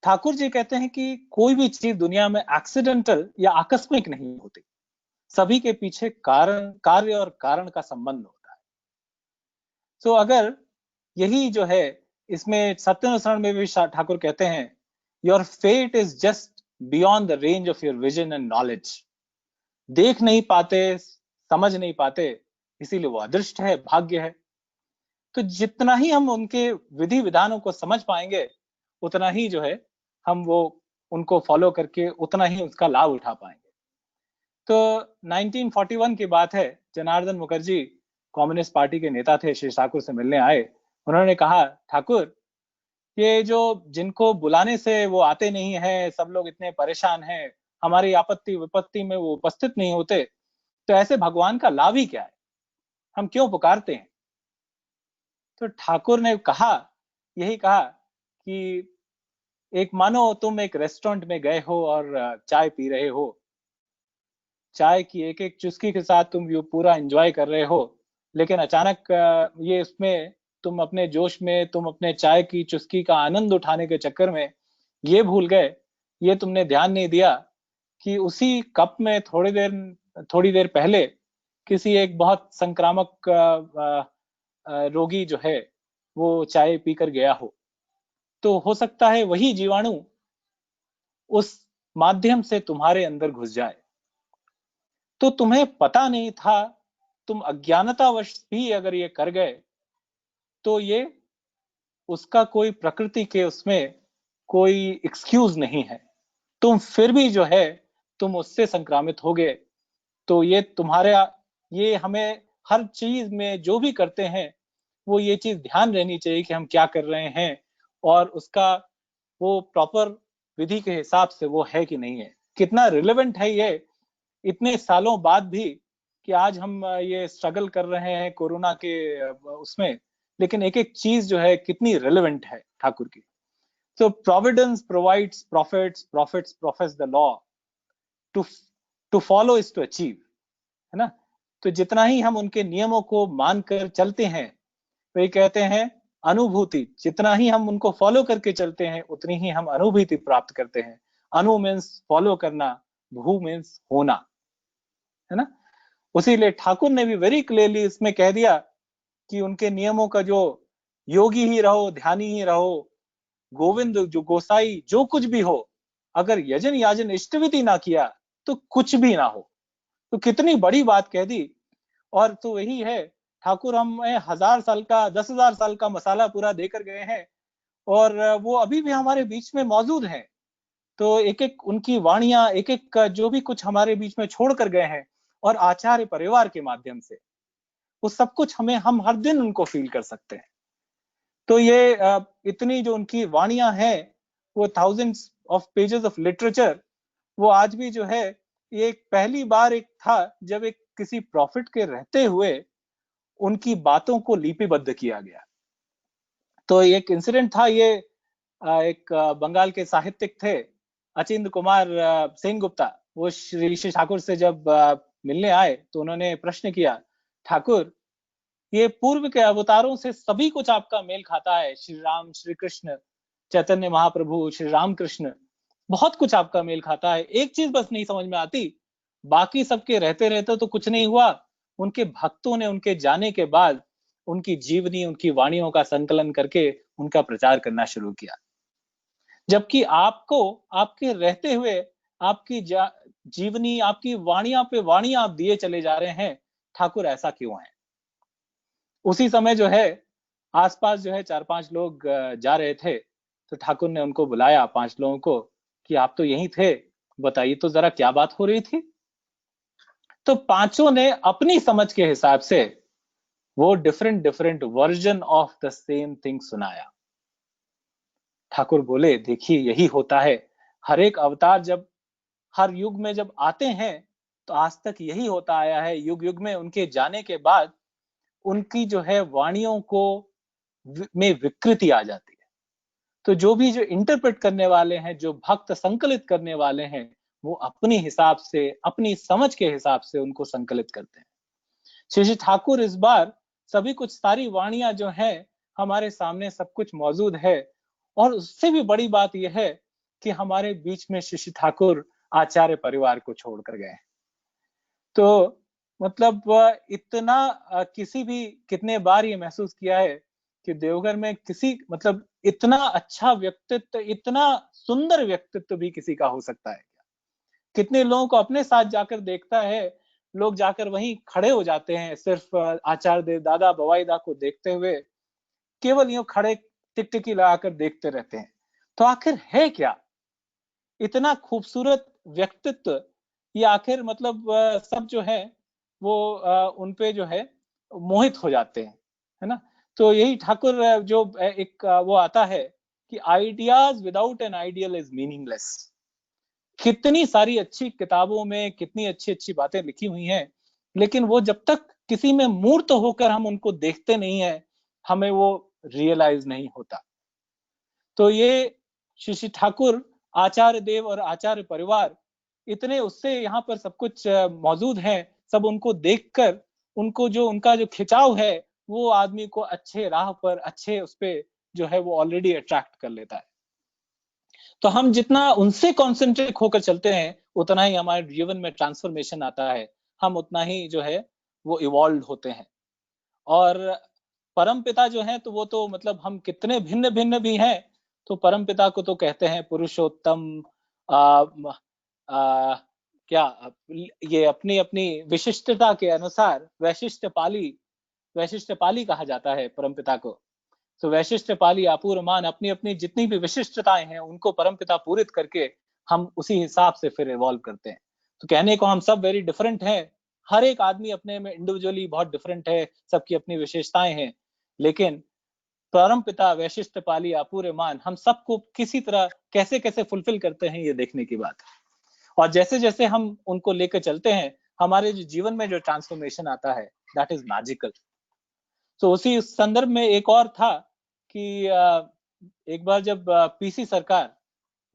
ठाकुर जी कहते हैं कि कोई भी चीज दुनिया में एक्सीडेंटल या आकस्मिक नहीं होती, सभी के पीछे कार्य और कारण का संबंध होता है। सो अगर यही जो है, इसमें सत्यानुसरण में भी ठाकुर कहते हैं, your fate is just beyond the range of your vision and knowledge. देख नहीं पाते, समझ नहीं पाते, इसीलिए वो अदृष्ट है, भाग्य है। तो जितना ही हम उनके विधि विधानों को समझ पाएंगे, उतना ही जो है हम वो उनको फॉलो करके उतना ही उसका लाभ उठा पाएंगे। तो 1941 की बात है, जनार्दन मुखर्जी कम्युनिस्ट पार्टी के नेता थे, श्री ठाकुर से मिलने आए। उन्होंने कहा, ठाकुर, ये जो जिनको बुलाने से वो आते नहीं है, सब लोग इतने परेशान हैं, हमारी आपत्ति विपत्ति में वो उपस्थित नहीं होते, तो ऐसे भगवान का लाभ ही क्या है, हम क्यों पुकारते हैं। तो ठाकुर ने कहा, यही कहा कि एक मानो तुम एक रेस्टोरेंट में गए हो और चाय पी रहे हो, चाय की एक एक चुस्की के साथ तुम ये पूरा एंजॉय कर रहे हो, लेकिन अचानक ये इसमें तुम अपने जोश में, तुम अपने चाय की चुस्की का आनंद उठाने के चक्कर में ये भूल गए, ये तुमने ध्यान नहीं दिया कि उसी कप में थोड़ी देर पहले किसी एक बहुत संक्रामक रोगी जो है वो चाय पीकर गया हो। तो हो सकता है वही जीवाणु उस माध्यम से तुम्हारे अंदर घुस जाए। तो तुम्हें पता नहीं था, तुम अज्ञानतावश भी अगर ये कर गए, तो ये उसका कोई प्रकृति के उसमें कोई एक्सक्यूज नहीं है। तुम फिर भी जो है तुम उससे संक्रामित हो गए। तो ये ये हमें हर चीज में जो भी करते हैं, वो ये चीज ध्यान रहनी चाहिए कि हम क्या कर रहे हैं और उसका वो प्रॉपर विधि के हिसाब से वो है कि नहीं है। कितना रिलेवेंट है ये इतने सालों बाद भी, कि आज हम ये स्ट्रगल कर रहे हैं कोरोना के उसमें, लेकिन एक एक चीज जो है कितनी रिलेवेंट है ठाकुर की। तो providence provides prophets, prophets profess the law, to follow is to achieve, है ना। तो जितना ही हम उनके नियमों को मानकर चलते हैं, वही कहते हैं अनुभूति, जितना ही हम उनको फॉलो करके चलते हैं उतनी ही हम अनुभूति प्राप्त करते हैं। अनु मीन्स फॉलो करना, भू मीन्स होना, है ना। उसीलिए ठाकुर ने भी वेरी क्लियरली इसमें कह दिया कि उनके नियमों का जो योगी ही रहो, ध्यानी ही रहो, गोविंद जो गोसाई जो कुछ भी हो, अगर यजन याजन इष्ट विधि ना किया तो कुछ भी ना हो। तो कितनी बड़ी बात कह दी। और तो वही है, ठाकुर हमें 1000 साल का 10,000 साल का मसाला पूरा देकर गए हैं और वो अभी भी हमारे बीच में मौजूद हैं। तो एक एक उनकी वाणियां, एक एक जो भी कुछ हमारे बीच में छोड़ कर गए हैं, और आचार्य परिवार के माध्यम से वो सब कुछ हम हर दिन उनको फील कर सकते हैं। तो ये इतनी जो उनकी वाणियां हैं, वो thousands of pages of literature, वो आज भी जो है, ये पहली बार एक था जब एक किसी प्रॉफिट के रहते हुए उनकी बातों को लिपिबद्ध किया गया। तो एक इंसिडेंट था, ये एक बंगाल के साहित्यिक थे अचिंद कुमार सेन गुप्ता, वो श्री ठाकुर से जब मिलने आए तो उन्होंने प्रश्न किया, ठाकुर, ये पूर्व के अवतारों से सभी कुछ आपका मेल खाता है, श्री राम, श्री कृष्ण, चैतन्य महाप्रभु, श्री रामकृष्ण, बहुत कुछ आपका मेल खाता है, एक चीज बस नहीं समझ में आती, बाकी सबके रहते रहते तो कुछ नहीं हुआ, उनके भक्तों ने उनके जाने के बाद उनकी जीवनी, उनकी वाणियों का संकलन करके उनका प्रचार करना शुरू किया। जबकि आपको आपके रहते हुए आपकी जीवनी, आपकी वाणियां पे वाणियां आप दिए चले जा रहे हैं, ठाकुर ऐसा क्यों है? उसी समय जो है आसपास जो है 4-5 लोग जा रहे थे, तो ठाकुर ने उनको बुलाया 5 लोगों को कि आप तो यहीं थे, बताइए तो जरा क्या बात हो रही थी। तो पांचों ने अपनी समझ के हिसाब से वो different version of the same thing सुनाया। ठाकुर बोले, देखिए यही होता है, हर एक अवतार जब हर युग में जब आते हैं तो आज तक यही होता आया है। युग युग में उनके जाने के बाद उनकी जो है वाणियों को में विकृति आ जाती है। तो जो भी जो इंटरप्रेट करने वाले हैं, जो भक्त संकलित करने वाले हैं, वो अपने हिसाब से, अपनी समझ के हिसाब से उनको संकलित करते हैं। श्री ठाकुर इस बार सभी कुछ, सारी वाणियां जो है हमारे सामने सब कुछ मौजूद है, और उससे भी बड़ी बात यह है कि हमारे बीच में श्री ठाकुर आचार्य परिवार को छोड़कर गए। तो मतलब इतना किसी भी कितने बार ये महसूस किया है कि देवघर में किसी मतलब इतना अच्छा व्यक्तित्व, इतना सुंदर व्यक्तित्व भी किसी का हो सकता है क्या? कितने लोगों को अपने साथ जाकर देखता है, लोग जाकर वहीं खड़े हो जाते हैं सिर्फ आचार्य देव दादा बवाई दा को देखते हुए, केवल यूं खड़े टिकटिकी लगाकर देखते रहते हैं। तो आखिर है क्या इतना खूबसूरत व्यक्तित्व? ये आखिर मतलब सब जो है वो उनपे जो है मोहित हो जाते हैं, है ना? तो यही ठाकुर जो एक वो आता है कि ideas without an ideal is meaningless. कितनी सारी अच्छी किताबों में कितनी अच्छी अच्छी बातें लिखी हुई हैं, लेकिन वो जब तक किसी में मूर्त होकर हम उनको देखते नहीं है, हमें वो रियलाइज नहीं होता। तो ये श्री ठाकुर, आचार्य देव और आचार्य परिवार इतने उससे यहाँ पर सब कुछ मौजूद है, सब उनको देखकर उनको जो उनका जो खिंचाव है वो आदमी को अच्छे राह पर, अच्छे उस पे जो है वो ऑलरेडी अट्रैक्ट कर लेता है। तो हम जितना उनसे कॉन्सेंट्रेट होकर चलते हैं, उतना ही हमारे जीवन में ट्रांसफॉर्मेशन आता है, हम उतना ही जो है वो इवॉल्व होते हैं। और परम पिता जो है तो वो तो मतलब हम कितने भिन्न भिन्न भी हैं, तो परम पिता को तो कहते हैं पुरुषोत्तम, क्या ये अपनी अपनी विशिष्टता के अनुसार वैशिष्ट पाली कहा जाता है परम पिता को। तो वैशिष्ट पाली अपूर्वमान, अपनी अपनी जितनी भी विशिष्टताएं हैं उनको परम पिता पूरित करके हम उसी हिसाब से फिर इवॉल्व करते हैं। तो कहने को हम सब वेरी डिफरेंट हैं, हर एक आदमी अपने में इंडिविजुअली बहुत डिफरेंट है, सबकी अपनी विशेषताएं हैं, लेकिन परम पिता वैशिष्ट पाली अपूर्वमान हम सबको किसी तरह कैसे कैसे फुलफिल करते हैं, ये देखने की बात है। और जैसे जैसे हम उनको लेकर चलते हैं, हमारे जो जीवन में जो ट्रांसफॉर्मेशन आता है, दैट इज मैजिकल। तो उसी संदर्भ में एक और था कि एक बार जब पीसी सरकार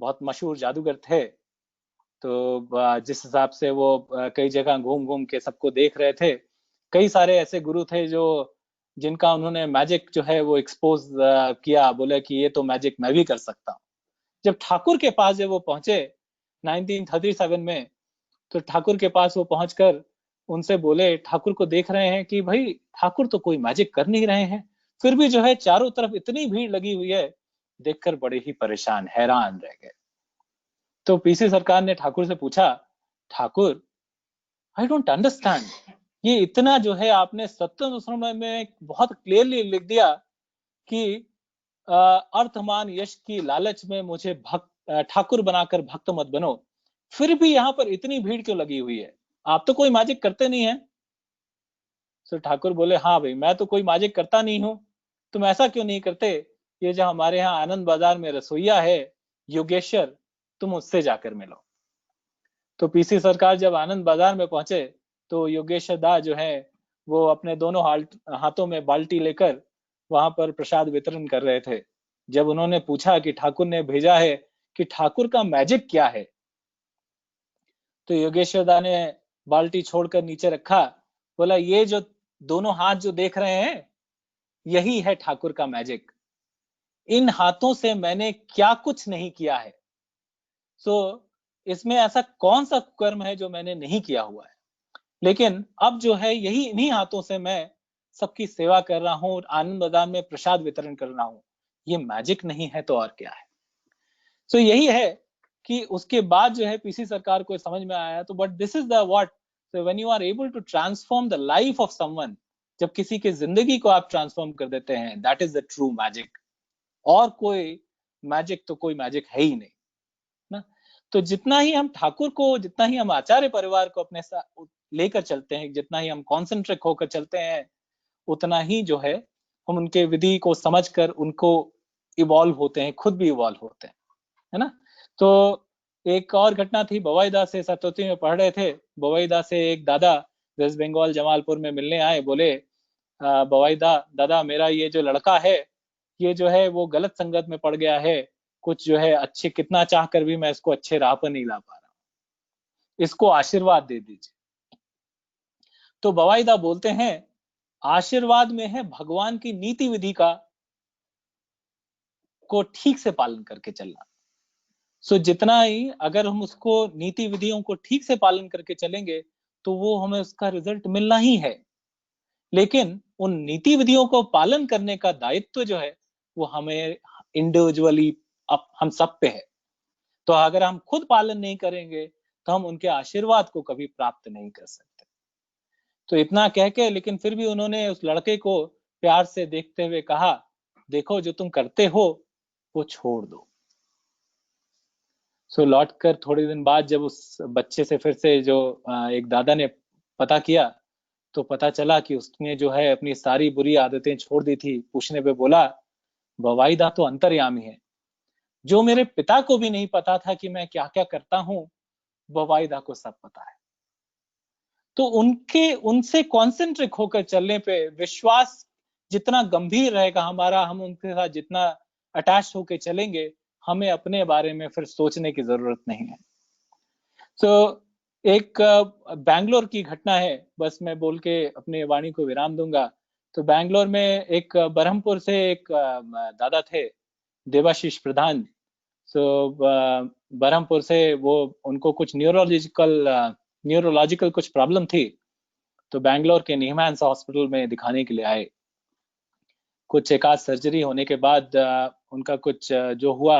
बहुत मशहूर जादूगर थे, तो जिस हिसाब से वो कई जगह घूम घूम के सबको देख रहे थे, कई सारे ऐसे गुरु थे जो जिनका उन्होंने मैजिक जो है वो एक्सपोज किया, बोले कि ये तो मैजिक मैं भी कर सकता हूँ। जब ठाकुर के पास जब वो पहुंचे 1937 में, तो ठाकुर के पास वो पहुंचकर उनसे बोले, ठाकुर को देख रहे हैं कि भाई ठाकुर तो कोई मैजिक कर नहीं रहे हैं, फिर भी जो है चारों तरफ इतनी भीड़ लगी हुई है, देखकर बड़े ही परेशान हैरान रह गए। तो पीसी सरकार ने ठाकुर से पूछा, ठाकुर आई डोंट अंडरस्टैंड, ये इतना जो है आपने सत्य समय में बहुत क्लियरली लिख दिया कि अर्थमान यश की लालच में मुझे ठाकुर बनाकर भक्त मत बनो, फिर भी यहाँ पर इतनी भीड़ क्यों लगी हुई है? आप तो कोई मैजिक करते नहीं है। तो ठाकुर बोले, हाँ भाई मैं तो कोई मैजिक करता नहीं हूँ, तुम ऐसा क्यों नहीं करते, ये जो हमारे यहाँ आनंद बाजार में रसोईया है योगेश्वर, तुम उससे जाकर मिलो। तो पीसी सरकार जब आनंद बाजार में पहुंचे, तो योगेश्वर दा जो है वो अपने दोनों हाथों में बाल्टी लेकर वहां पर प्रसाद वितरण कर रहे थे। जब उन्होंने पूछा कि ठाकुर ने भेजा है कि ठाकुर का मैजिक क्या है, तो योगेश्वर दा ने बाल्टी छोड़कर नीचे रखा, बोला ये जो दोनों हाथ जो देख रहे हैं, यही है ठाकुर का मैजिक। इन हाथों से मैंने क्या कुछ नहीं किया है, सो इसमें ऐसा कौन सा कर्म है जो मैंने नहीं किया हुआ है, लेकिन अब जो है यही इन्हीं हाथों से मैं सबकी सेवा कर रहा हूँ, आनंद मैदान में प्रसाद वितरण कर रहा हूँ, ये मैजिक नहीं है तो और क्या है। सो यही है कि उसके बाद जो है पीसी सरकार को समझ में आया, तो but this is the what, so when you are able to transform the life of someone, जब किसी की जिंदगी को आप ट्रांसफॉर्म कर देते हैं, that is the true magic. और कोई मैजिक तो कोई मैजिक है ही नहीं ना। तो जितना ही हम ठाकुर को, जितना ही हम आचार्य परिवार को अपने साथ लेकर चलते हैं, जितना ही हम कॉन्सेंट्रेट होकर चलते हैं, उतना ही जो है हम उनके विधि को समझकर उनको इवॉल्व होते हैं, खुद भी इवॉल्व होते हैं, है ना। तो एक और घटना थी, बवाईदा से सतोती में पढ़ रहे थे, बवाईदा से एक दादा वेस्ट बंगाल जमालपुर में मिलने आए, बोले बवाईदा दादा मेरा ये जो लड़का है ये जो है वो गलत संगत में पड़ गया है, कुछ जो है अच्छे, कितना चाह कर भी मैं इसको अच्छे राह पर नहीं ला पा रहा, इसको आशीर्वाद दे दीजिए। तो बवाईदा बोलते हैं आशीर्वाद में है भगवान की नीति विधि का को ठीक से पालन करके चलना। सो जितना ही अगर हम उसको नीति विधियों को ठीक से पालन करके चलेंगे तो वो हमें उसका रिजल्ट मिलना ही है। लेकिन उन नीति विधियों को पालन करने का दायित्व जो है वो हमें इंडिविजुअली हम सब पे है। तो अगर हम खुद पालन नहीं करेंगे तो हम उनके आशीर्वाद को कभी प्राप्त नहीं कर सकते। तो इतना कह के, लेकिन फिर भी उन्होंने उस लड़के को प्यार से देखते हुए कहा, देखो जो तुम करते हो वो छोड़ दो। सो लौट कर थोड़े दिन बाद जब उस बच्चे से फिर से जो एक दादा ने पता किया, तो पता चला कि उसने जो है अपनी सारी बुरी आदतें छोड़ दी थी। पूछने पे बोला बवाईदा तो अंतर्यामी है, जो मेरे पिता को भी नहीं पता था कि मैं क्या क्या करता हूँ, बवाईदा को सब पता है। तो उनसे कॉन्सेंट्रेट होकर चलने पे विश्वास जितना गंभीर रहेगा हमारा, हम उनके साथ जितना अटैच होकर चलेंगे, हमें अपने बारे में फिर सोचने की जरूरत नहीं है। तो एक बैंगलोर की घटना है, बस मैं बोल के अपने वाणी को विराम दूंगा। तो बैंगलोर में एक बरहमपुर से एक दादा थे, देवाशीष प्रधान। सो बरहमपुर से वो, उनको कुछ न्यूरोलॉजिकल कुछ प्रॉब्लम थी, तो बैंगलोर के नीमैंस हॉस्पिटल में दिखाने के लिए आए। कुछ एक आध सर्जरी होने के बाद उनका कुछ जो हुआ,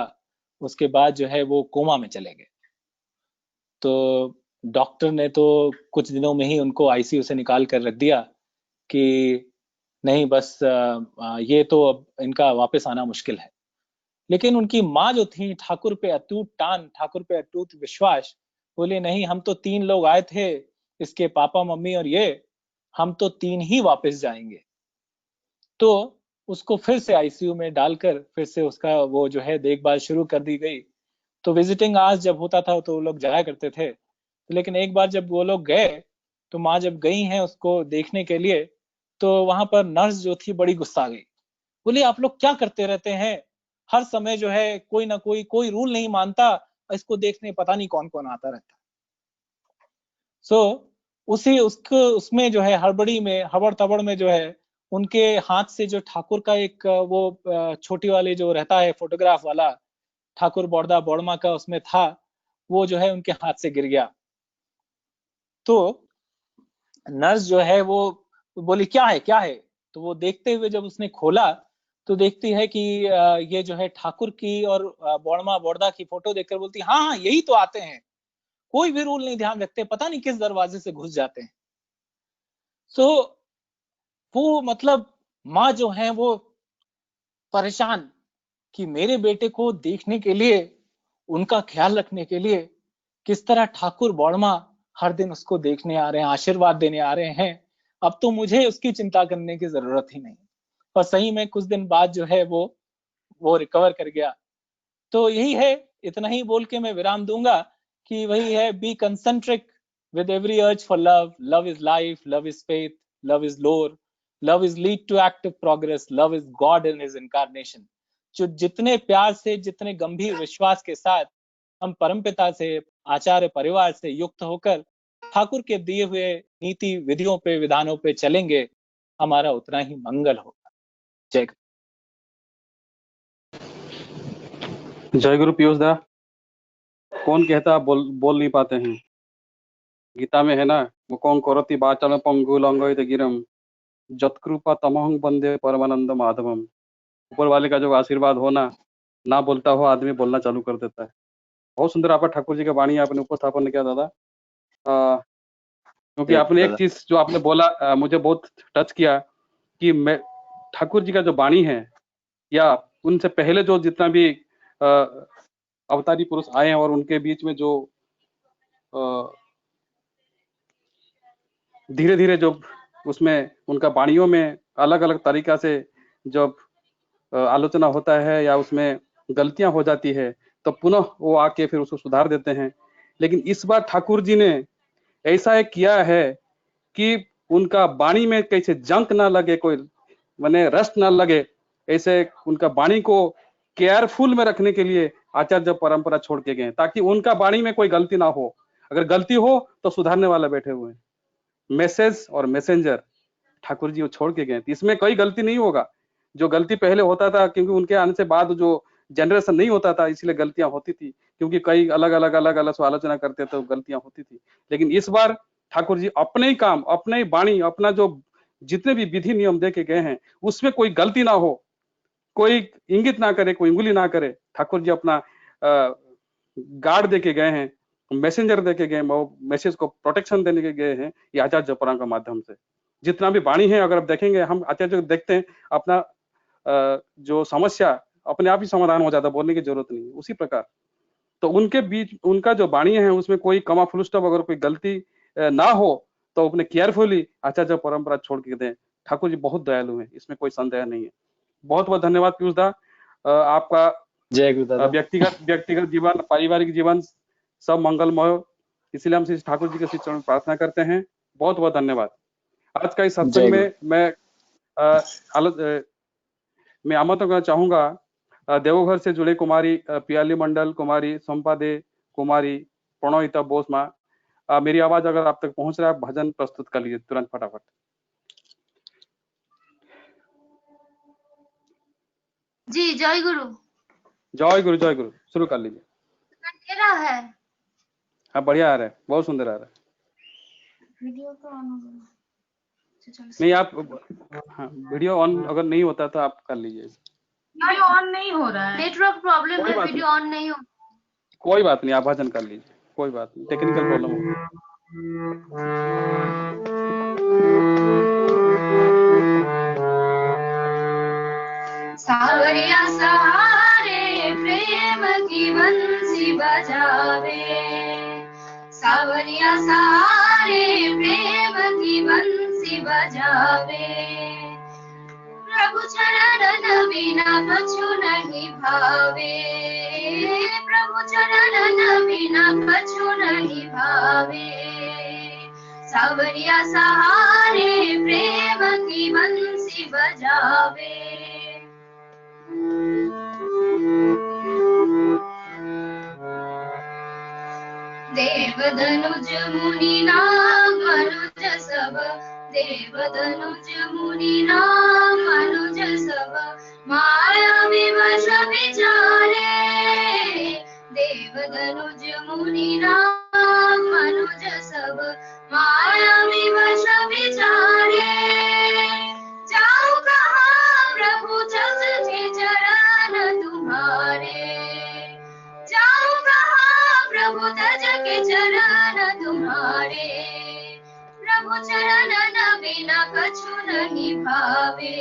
उसके बाद जो है वो कोमा में चले गए। तो डॉक्टर ने तो कुछ दिनों में ही उनको आईसीयू से निकाल कर रख दिया कि नहीं बस ये तो अब इनका वापस आना मुश्किल है। लेकिन उनकी माँ जो थी, ठाकुर पे अटूट टान, ठाकुर पे अटूट विश्वास, बोले नहीं हम तो 3 लोग आए थे, इसके पापा मम्मी और ये, हम तो 3 ही वापस जाएंगे। तो उसको फिर से आईसीयू में डालकर फिर से उसका वो जो है देखभाल शुरू कर दी गई। तो विजिटिंग आवर्स जब होता था तो वो लोग जाया करते थे। लेकिन एक बार जब वो लोग गए, तो माँ जब गई हैं उसको देखने के लिए, तो वहां पर नर्स जो थी बड़ी गुस्सा गई। बोली आप लोग क्या करते रहते हैं, हर समय जो है कोई ना कोई रूल नहीं मानता, इसको देखने पता नहीं कौन कौन आता रहता। सो उसमें जो है हड़बड़ी में, हबड़ तबड़ में जो है उनके हाथ से जो ठाकुर का एक वो छोटी वाली जो रहता है फोटोग्राफ वाला, ठाकुर बड़दा बड़मा का उसमें था, वो जो है उनके हाथ से गिर गया। तो नर्स जो है वो बोली क्या है क्या है, तो वो देखते हुए जब उसने खोला तो देखती है कि ये जो है ठाकुर की और बड़मा बड़दा की फोटो देखकर बोलती हाँ हाँ यही तो आते हैं, कोई भी रूल नहीं ध्यान रखते, पता नहीं किस दरवाजे से घुस जाते हैं। सो वो मतलब माँ जो है वो परेशान कि मेरे बेटे को देखने के लिए, उनका ख्याल रखने के लिए किस तरह ठाकुर बड़मा हर दिन उसको देखने आ रहे हैं, आशीर्वाद देने आ रहे हैं, अब तो मुझे उसकी चिंता करने की जरूरत ही नहीं। और सही में कुछ दिन बाद जो है वो रिकवर कर गया। तो यही है, इतना ही बोल के मैं विराम दूंगा कि वही है, be concentric with every urge for love. Love is life, love is faith, love is lore, love is lead to active progress, love is God in his incarnation. जो जितने प्यार से, जितने गंभीर विश्वास के साथ हम परमपिता से, आचार्य परिवार से युक्त होकर ठाकुर के दिए हुए नीति विधियों पे, विधानों पे चलेंगे, हमारा उतना ही मंगल होगा। जय जय गुरु पीयूष दा। कौन कहता आप बोल नहीं पाते हैं? गीता में है ना, वो कौन करोति वाचालं पंगुलंघयते गिरिम जत्कृपा तमहं वंदे परमानंद माधवम। ऊपर वाले का जो आशीर्वाद होना, ना बोलता हो आदमी बोलना चालू कर देता है। बहुत सुंदर आपका ठाकुर जी का वाणी आपने उपस्थापन किया दादा। क्योंकि आपने एक चीज जो आपने बोला मुझे बहुत टच किया कि मैं ठाकुर जी का जो वाणी है या उनसे पहले जो जितना भी अवतारी पुरुष आए हैं और उनके बीच में जो धीरे धीरे जो उसमें उनका वाणियों में अलग अलग तरीका से जब आलोचना होता है या उसमें गलतियां हो जाती है तो पुनः वो आके फिर उसको सुधार देते हैं। लेकिन इस बार ठाकुर जी ने ऐसा एक किया है कि उनका वाणी में कैसे जंक ना लगे, कोई माने रस्ट ना लगे, ऐसे उनका वाणी को केयरफुल में रखने के लिए आचार्य परंपरा छोड़ के गए ताकि उनका वाणी में कोई गलती ना हो। अगर गलती हो तो सुधारने वाला बैठे हुए हैं। मैसेज और मैसेंजर ठाकुर जी वो छोड़ के गए। इसमें कोई गलती नहीं होगा। जो गलती पहले होता था क्योंकि उनके आने से बाद जो जनरेशन नहीं होता था इसलिए गलतियां होती थी, क्योंकि कई अलग अलग आलोचना करते तो गलतियां होती थी। लेकिन इस बार ठाकुर जी अपने ही काम, अपने ही वाणी, अपना जो जितने भी विधि नियम दे के गए हैं उसमें कोई गलती ना हो, कोई इंगित ना करे, कोई उंगली ना करे। ठाकुर जी अपना गार्ड दे के गए हैं, मैसेंजर दे के गए, मैसेज को प्रोटेक्शन देने के गए हैं ये आचार्य परंपरा के माध्यम से। जितना भी वाणी है अगर आप देखेंगे, हम आचार्य देखते हैं अपना जो समस्या अपने आप ही समाधान हो जाता, बोलने की जरूरत नहीं। उसी प्रकार तो उनके बीच उनका जो वाणी है उसमें कोई कमा फुल स्टॉप अगर कोई गलती ना हो तो अपने केयरफुली आचार्य परंपरा छोड़ के दें। ठाकुर जी बहुत दयालु हैं, इसमें कोई संदेह नहीं है। बहुत बहुत धन्यवाद पीयूष दा। आपका जय गुरुदादा। व्यक्तिगत जीवन, पारिवारिक जीवन सब मंगलमय, इसलिए हम श्री ठाकुर जी के श्री चरण में प्रार्थना करते हैं। बहुत बहुत धन्यवाद। आज का इस सत्संग में मैं आमंत्रण करना चाहूंगा देवघर से जुड़े कुमारी पियाली मंडल, कुमारी संपादे, कुमारी प्रणोहिता बोसमा। मेरी आवाज अगर आप तक पहुंच रहा है, भजन प्रस्तुत कर लीजिए तुरंत फटाफट। जी जय गुरु। जय गुरु, जय गुरु। शुरू कर लीजिए। अंधेरा है। हाँ बढ़िया आ रहा है, बहुत सुंदर आ रहा है। वीडियो तो ऑन हो गया। नहीं आप, हाँ वीडियो ऑन अगर नहीं होता तो आप कर लीजिए। वीडियो ऑन नहीं हो रहा है, नेटवर्क प्रॉब्लम है, वीडियो ऑन नहीं हो। कोई बात नहीं, आप भजन कर लीजिए, कोई बात नहीं, टेक्निकल प्रॉब्लम हो। सावरिया सहारे प्रेम की बंसी बजावे, सावरिया सहारे प्रेम की बंसी बजावे। प्रभु चरण बिना कछु नहीं भावे, प्रभु चरण बिना कछु नहीं भावे। सावरिया सहारे प्रेम की बंसी बजावे। देव धनुज मुनि नाम मनुज सब, देव धनुज मुनि नाम मनुज सब, माया विवश विचारे। देव धनुज मुनि नाम मनुज सब, माया विवश विचारे। जाऊं कहाँ प्रभु जस के चरण तुम्हारे, जाऊं कहाँ प्रभु तज के चरण तुम्हारे। प्रभु चरण बिना कछु नहीं भावे,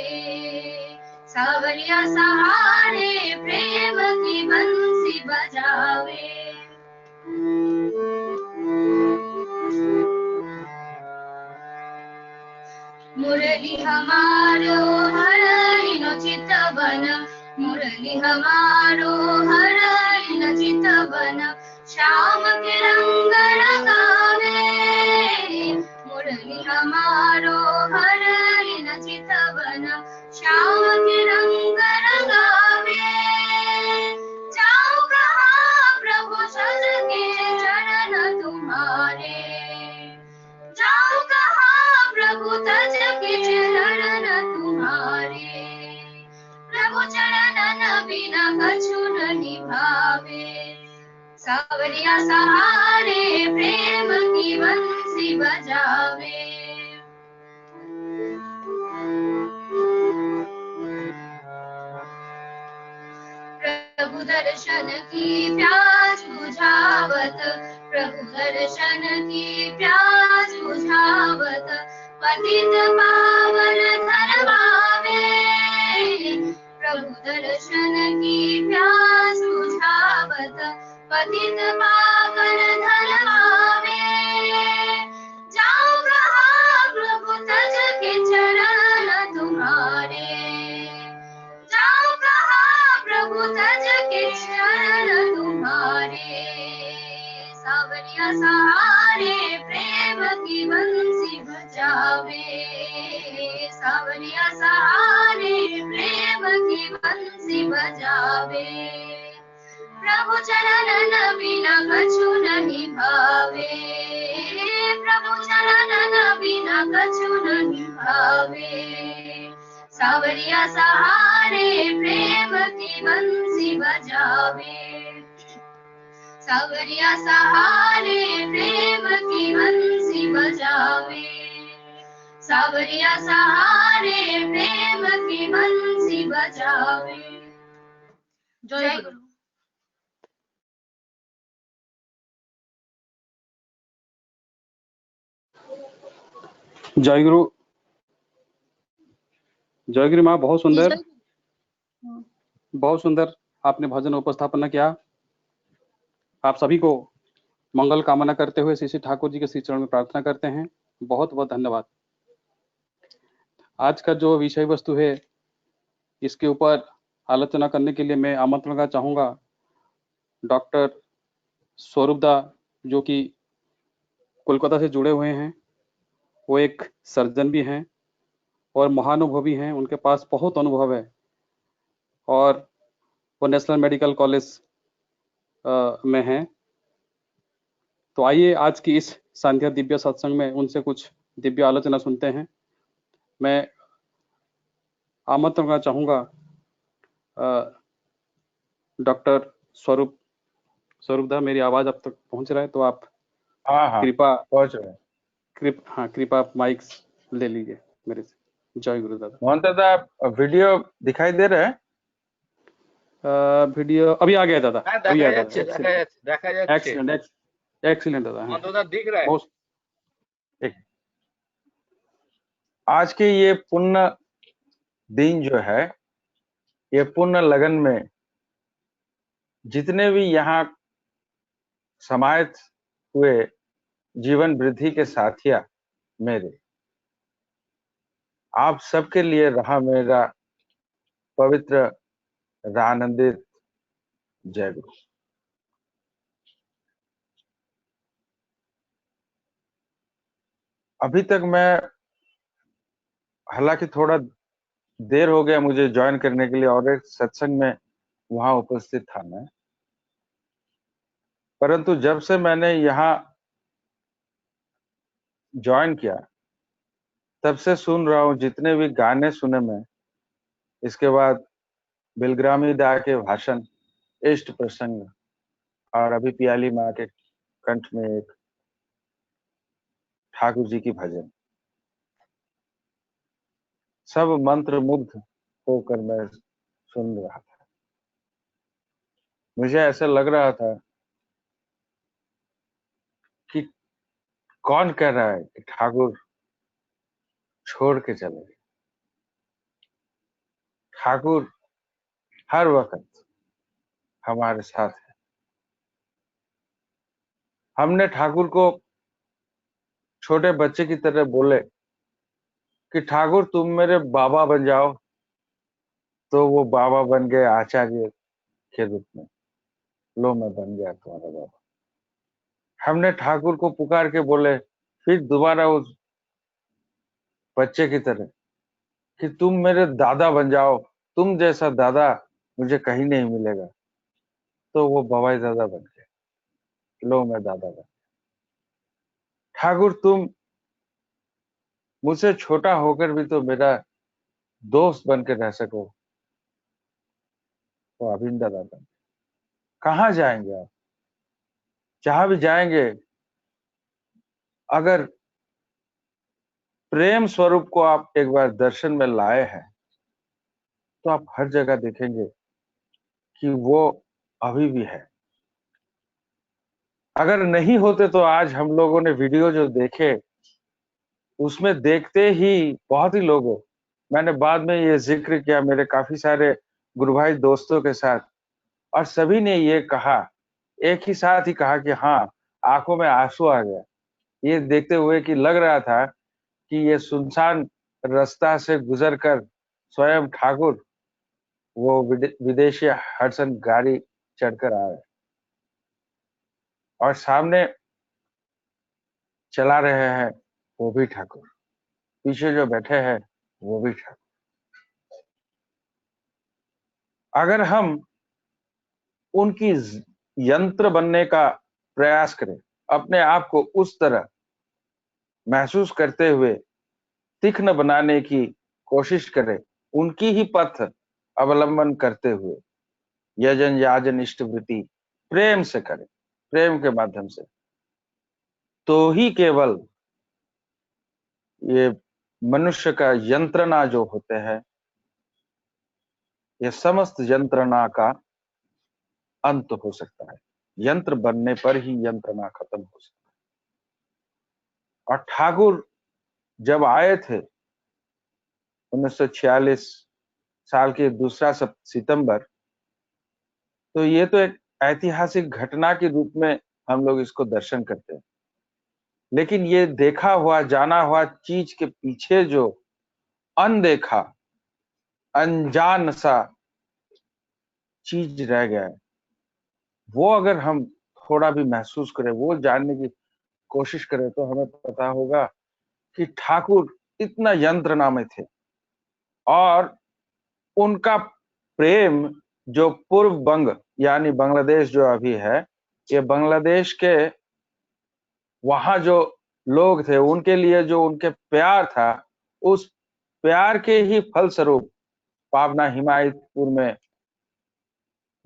सावरिया सहारे प्रेम की बंसी बजावे। मुरली हमारो हरहि चित बन, मुरली हमारो हरहि चित बन, श्याम के रंग रंगावे। मुरली हमारो हरहि चित बन, श्याम के रंग रंगावे। जाऊं कहाँ प्रभु सज के चरण तुम्हारे, जाऊं कहाँ प्रभु तज के चरण तुम्हारे। प्रभु चरण बिना कछु नहीं भावे, सावरिया सहारे प्रेम की बंसी बजावे। प्रभु दर्शन की प्यास बुझावत, प्रभु दर्शन की प्यास बुझावत, पतित पावन धर्मावे, प्रभु दर्शन की प्यास बुझावत, पतित पावन धर्मावे। जाओ कहाँ प्रभु तज के चरण तुम्हारे, जाओ कहाँ प्रभु तज के चरण तुम्हारे। सावरिया सहारे प्रेम की बंसी बजावे, सावरिया सहारे प्रेम की बंसी बजावे। प्रभु चरण न बिना कछु नहीं भावे, प्रभु चरण न बिना कछु नहीं भावे। सावरिया सहारे प्रेम की बंसी बजावे, सावरिया सहारे प्रेम की बंसी बजावे, सावरिया सहारे प्रेम की बंसी बजावे। जय गुरु। जय गुरु। जय गुरु माँ, बहुत सुंदर, बहुत सुंदर आपने भजन उपस्थापना किया। आप सभी को मंगल कामना करते हुए श्री श्री ठाकुर जी के श्री चरण में प्रार्थना करते हैं। बहुत बहुत धन्यवाद। आज का जो विषय वस्तु है, इसके ऊपर आलोचना करने के लिए मैं आमंत्रण करना चाहूँगा डॉक्टर स्वरूप दा, जो कि कोलकाता से जुड़े हुए हैं। वो एक सर्जन भी हैं और महानुभवी हैं, उनके पास बहुत अनुभव है और वो नेशनल मेडिकल कॉलेज में हैं। तो आइए आज की इस संध्या दिव्य सत्संग में उनसे कुछ दिव्य आलोचना सुनते हैं। मैं आमंत्रण करना चाहूँगा डॉक्टर स्वरूप दा, मेरी आवाज अब तक पहुंच रहा है तो आप कृपा पहुंच रहे हैं। कृपा माइक ले लीजिए मेरे से। जय गुरु दादा। मोहन दादा, वीडियो दिखाई दे रहा है? वीडियो अभी आ गया दादा, अभी आ गया। एक्सीलेंट दादा, दिख रहा है। ठीक। आज के ये पुण्य दिन जो है, ये पुण्य लगन में जितने भी यहाँ समाहित हुए जीवन वृद्धि के साथिया मेरे, आप सबके लिए रहा मेरा पवित्र आनंदित जय गुरु। अभी तक मैं, हालांकि थोड़ा देर हो गया मुझे ज्वाइन करने के लिए और एक सत्संग में वहां उपस्थित था मैं, परंतु जब से मैंने यहाँ ज्वाइन किया तब से सुन रहा हूँ जितने भी गाने सुने मैं, इसके बाद बिलग्रामी दा के भाषण, इष्ट प्रसंग और अभी पियाली माँ के कंठ में एक ठाकुर जी की भजन, सब मंत्र मुग्ध होकर मैं सुन रहा था। मुझे ऐसा लग रहा था कि कौन कह रहा है कि ठाकुर छोड़ के चले गए। ठाकुर हर वक्त हमारे साथ है। हमने ठाकुर को छोटे बच्चे की तरह बोले कि ठाकुर तुम मेरे बाबा बन जाओ, तो वो बाबा बन गए आचार्य के रूप में। लो मैं बन गया तुम्हारा बाबा। हमने ठाकुर को पुकार के बोले फिर दोबारा उस बच्चे की तरह कि तुम मेरे दादा बन जाओ, तुम जैसा दादा मुझे कहीं नहीं मिलेगा, तो वो बवाई दादा बन गए। लो मैं दादा बन। ठाकुर तुम मुझसे छोटा होकर भी तो मेरा दोस्त बन के रह सको, तो अभिन्न दादा बन। कहाँ जाएंगे आप? जहां भी जाएंगे, अगर प्रेम स्वरूप को आप एक बार दर्शन में लाए हैं, तो आप हर जगह देखेंगे कि वो अभी भी है। अगर नहीं होते तो आज हम लोगों ने वीडियो जो देखे उसमें देखते ही बहुत ही लोगों, मैंने बाद में ये जिक्र किया मेरे काफी सारे गुरु भाई दोस्तों के साथ, और सभी ने ये कहा, एक ही साथ ही कहा कि हाँ, आंखों में आंसू आ गया ये देखते हुए कि लग रहा था कि ये सुनसान रास्ता से गुजरकर स्वयं ठाकुर वो विदेशी हडसन गाड़ी चढ़कर आ रहे और सामने चला रहे हैं वो भी ठाकुर, पीछे जो बैठे हैं वो भी ठाकुर। अगर हम उनकी यंत्र बनने का प्रयास करें, अपने आप को उस तरह महसूस करते हुए तीक्ष्ण बनाने की कोशिश करें, उनकी ही पथ अवलंबन करते हुए यजन याजन इष्ट वृत्ति प्रेम से करें, प्रेम के माध्यम से, तो ही केवल ये मनुष्य का यंत्रणा जो होते हैं, ये समस्त यंत्रणा का अंत हो सकता है। यंत्र बनने पर ही यंत्रणा खत्म हो सकता है। और ठाकुर जब आए थे 1946 साल के 2 सितंबर, तो ये तो एक ऐतिहासिक घटना के रूप में हम लोग इसको दर्शन करते हैं, लेकिन ये देखा हुआ जाना हुआ चीज के पीछे जो अनदेखा अनजान सा चीज रह गया है, वो अगर हम थोड़ा भी महसूस करें, वो जानने की कोशिश करें, तो हमें पता होगा कि ठाकुर इतना यंत्रणा में थे और उनका प्रेम जो पूर्व बंग यानी बांग्लादेश जो अभी है, ये बांग्लादेश के वहां जो लोग थे उनके लिए जो उनके प्यार था, उस प्यार के ही फलस्वरूप पावना हिमायतपुर में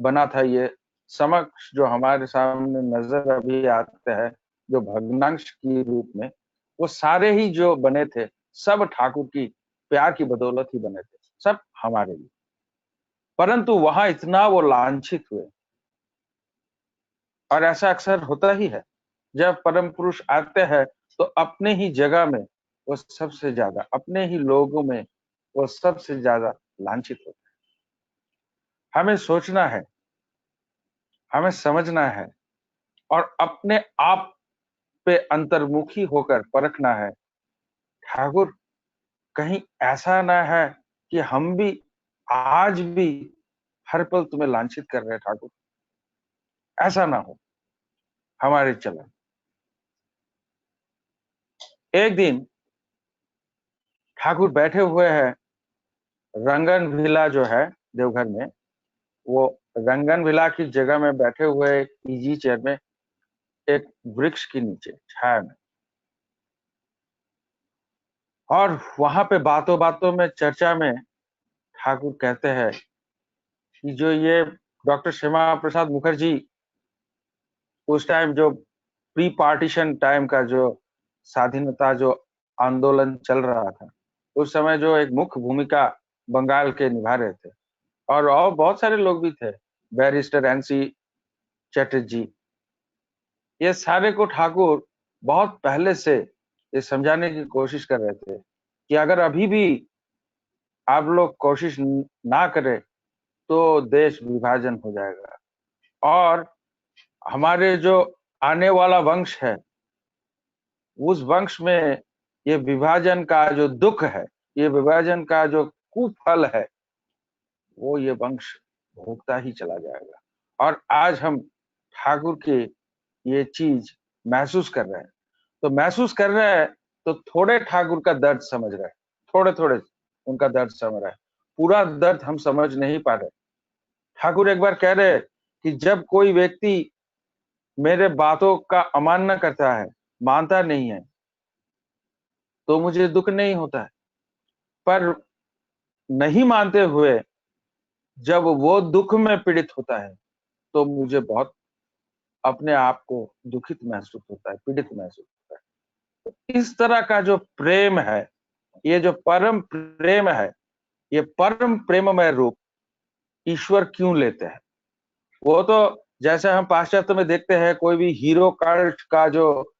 बना था ये समक्ष जो हमारे सामने नजर अभी आते हैं, जो भग्नांश की रूप में, वो सारे ही जो बने थे सब ठाकुर की प्यार की बदौलत ही बने थे, सब हमारे लिए। परंतु वहां इतना वो लांछित हुए, और ऐसा अक्सर होता ही है, जब परम पुरुष आते हैं तो अपने ही जगह में वो सबसे ज्यादा, अपने ही लोगों में वो सबसे ज्यादा लांछित होते हैं। हमें सोचना है, हमें समझना है और अपने आप पे अंतर्मुखी होकर परखना है, ठाकुर कहीं ऐसा ना है कि हम भी आज भी हर पल तुम्हें लांछित कर रहे हैं ठाकुर, ऐसा ना हो हमारे चलन। एक दिन ठाकुर बैठे हुए हैं रंगन विला जो है देवघर में, वो रंगन विला की जगह में बैठे हुए इजी चेयर में एक वृक्ष के नीचे छाया में, और वहां पे बातों बातों में चर्चा में ठाकुर कहते हैं कि जो ये डॉक्टर श्यामा प्रसाद मुखर्जी उस टाइम जो प्री पार्टीशन टाइम का जो स्वाधीनता जो आंदोलन चल रहा था, उस समय जो एक मुख्य भूमिका बंगाल के निभा रहे थे, और बहुत सारे लोग भी थे, बैरिस्टर एनसी चटर्जी, ये सारे को ठाकुर बहुत पहले से ये समझाने की कोशिश कर रहे थे कि अगर अभी भी आप लोग कोशिश ना करें तो देश विभाजन हो जाएगा, और हमारे जो आने वाला वंश है, उस वंश में ये विभाजन का जो दुख है, ये विभाजन का जो कुफल है, वो ये वंश भोगता ही चला जाएगा। और आज हम ठाकुर की ये चीज महसूस कर रहे हैं, तो महसूस कर रहे हैं तो थोड़े ठाकुर का दर्द समझ रहे हैं, थोड़े थोड़े उनका दर्द समझ रहे हैं, पूरा दर्द हम समझ नहीं पा रहे। ठाकुर एक बार कह रहे कि जब कोई व्यक्ति मेरे बातों का अमान्य करता है, मानता नहीं है, तो मुझे दुख नहीं होता है, पर नहीं मानते हुए जब वो दुख में पीड़ित होता है तो मुझे बहुत अपने आप को दुखित महसूस होता है, पीड़ित महसूस होता है। तो इस तरह का जो प्रेम है, ये जो परम प्रेम है, ये परम प्रेममय रूप ईश्वर क्यों लेते हैं? वो तो जैसे हम पाश्चात्य में देखते हैं, कोई भी हीरो कल्ट का जो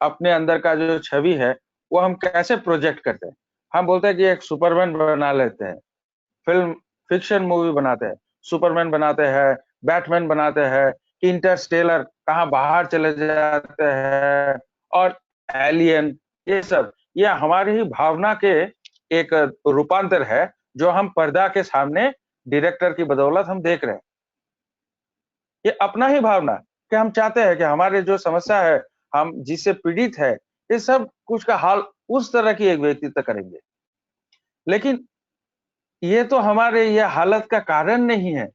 अपने अंदर का जो छवि है वो हम कैसे प्रोजेक्ट करते हैं। हम बोलते हैं कि एक सुपरमैन बना लेते हैं, फिल्म फिक्शन मूवी बनाते हैं, सुपरमैन बनाते हैं, बैटमैन बनाते हैं, इंटरस्टेलर कहाँ बाहर चले जाते हैं, और एलियन, ये सब ये हमारी ही भावना के एक रूपांतर है जो हम पर्दा के सामने डायरेक्टर की बदौलत हम देख रहे हैं। ये अपना ही भावना कि हम चाहते हैं कि हमारे जो समस्या है, हम जिससे पीड़ित है, ये सब कुछ का हाल उस तरह की एक व्यक्तित्व करेंगे। लेकिन ये तो हमारे ये हालत का कारण नहीं है,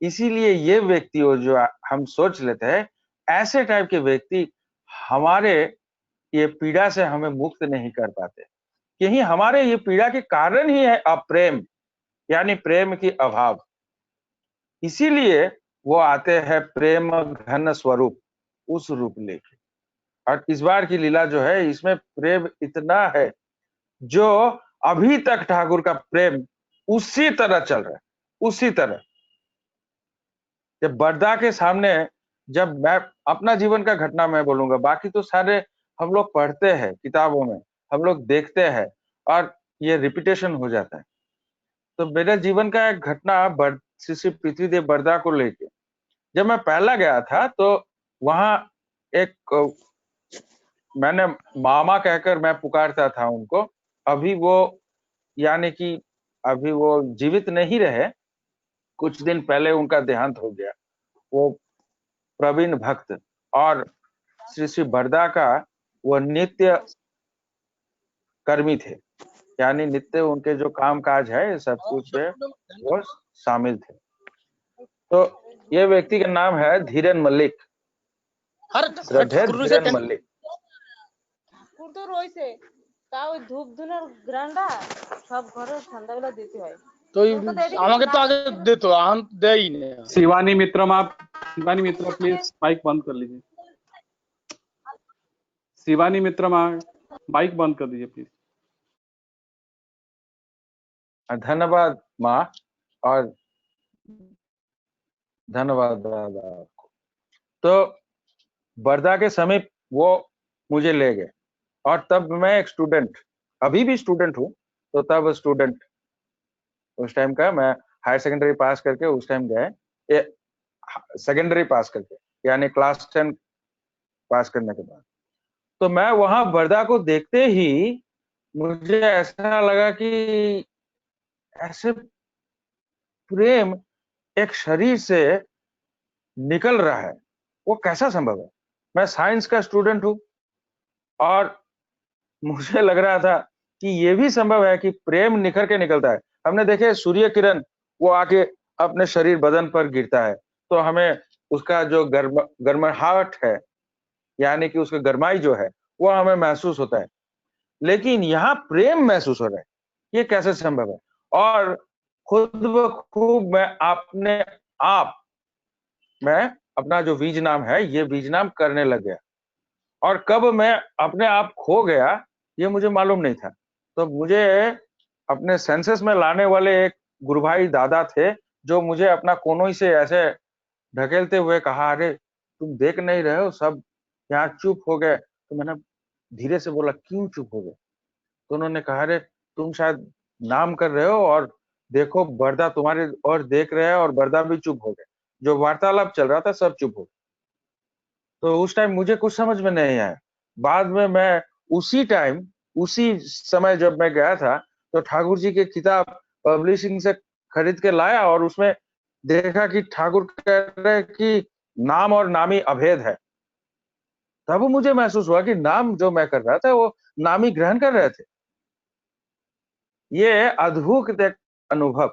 इसीलिए ये व्यक्ति जो हम सोच लेते हैं, ऐसे टाइप के व्यक्ति हमारे ये पीड़ा से हमें मुक्त नहीं कर पाते। यही हमारे ये पीड़ा के कारण ही है अप्रेम, यानी प्रेम की अभाव। इसीलिए वो आते हैं प्रेम घन स्वरूप, उस रूप लेके। और इस बार की लीला जो है, इसमें प्रेम इतना है जो अभी तक ठाकुर का प्रेम उसी तरह चल रहा है, उसी तरह। जब बरदा के सामने, जब मैं अपना जीवन का घटना मैं बोलूंगा, बाकी तो सारे हम लोग पढ़ते हैं किताबों में, हम लोग देखते हैं और ये रिपीटेशन हो जाता है। तो मेरे जीवन का एक घटना श्री पृथ्वीदेव बरदा को लेके, जब मैं पहला गया था तो वहां एक मैंने मामा कहकर मैं पुकारता था उनको। अभी वो यानी कि अभी वो जीवित नहीं रहे, कुछ दिन पहले उनका देहांत हो गया। वो प्रवीण भक्त और श्री बरदा का वो नित्य कर्मी थे, यानी नित्य उनके जो काम काज है सब कुछ है वो शामिल थे। तो ये व्यक्ति का नाम है धीरेन मल्लिक, श्रद्धेय धीरेन मल्लिक। তো রইছে তাও ধূপ ধুনার গ্রান্ডা সব ঘরে সন্ধ্যাবেলা দিতে হয়। তো আমাকে তো আগে দিত, এখন দেই না। शिवानी मित्रम, आप शिवानी मित्र प्लीज माइक बंद कर लीजिए। शिवानी मित्रम, माइक बंद कर दीजिए प्लीज। धन्यवाद माँ और धन्यवाद दादा आपको। तो बरदा के समीप वो मुझे ले गए और तब मैं एक स्टूडेंट, अभी भी स्टूडेंट हूँ, तो तब स्टूडेंट उस टाइम का, मैं हायर सेकेंडरी पास करके उस टाइम गए, सेकेंडरी पास करके यानी क्लास 10 पास करने के बाद। तो मैं वहां बरदा को देखते ही मुझे ऐसा लगा कि ऐसे प्रेम एक शरीर से निकल रहा है, वो कैसा संभव है। मैं साइंस का स्टूडेंट हूँ और मुझे लग रहा था कि ये भी संभव है कि प्रेम निखर के निकलता है। हमने देखे सूर्य किरण वो आके अपने शरीर बदन पर गिरता है तो हमें उसका जो गर्माहट है, यानी कि उसका गर्माई जो है वो हमें महसूस होता है। लेकिन यहाँ प्रेम महसूस हो रहा है, ये कैसे संभव है। और खुद ब खुद मैं अपने आप मैं अपना जो बीज नाम है ये बीज नाम करने लग गया, और कब मैं अपने आप खो गया ये मुझे मालूम नहीं था। तो मुझे अपने सेंसेस में लाने वाले एक गुरु भाई दादा थे जो मुझे अपना कोनों से ऐसे ढकेलते हुए कहा, अरे तुम देख नहीं रहे हो, सब यहाँ चुप हो गए। तो मैंने धीरे से बोला, क्यों चुप हो गए। तो उन्होंने कहा, अरे तुम शायद नाम कर रहे हो और देखो बरदा तुम्हारे और देख रहे हैं, और बरदा भी चुप हो गए। जो वार्तालाप चल रहा था सब चुप हो गए। तो उस टाइम मुझे कुछ समझ में नहीं आया। बाद में मैं उसी समय जब मैं गया था तो ठाकुर जी की किताब पब्लिशिंग से खरीद के लाया और उसमें देखा कि ठाकुर कह रहे कि नाम और नामी अभेद है। तब मुझे महसूस हुआ कि नाम जो मैं कर रहा था वो नामी ग्रहण कर रहे थे। ये अद्भुत एक अनुभव,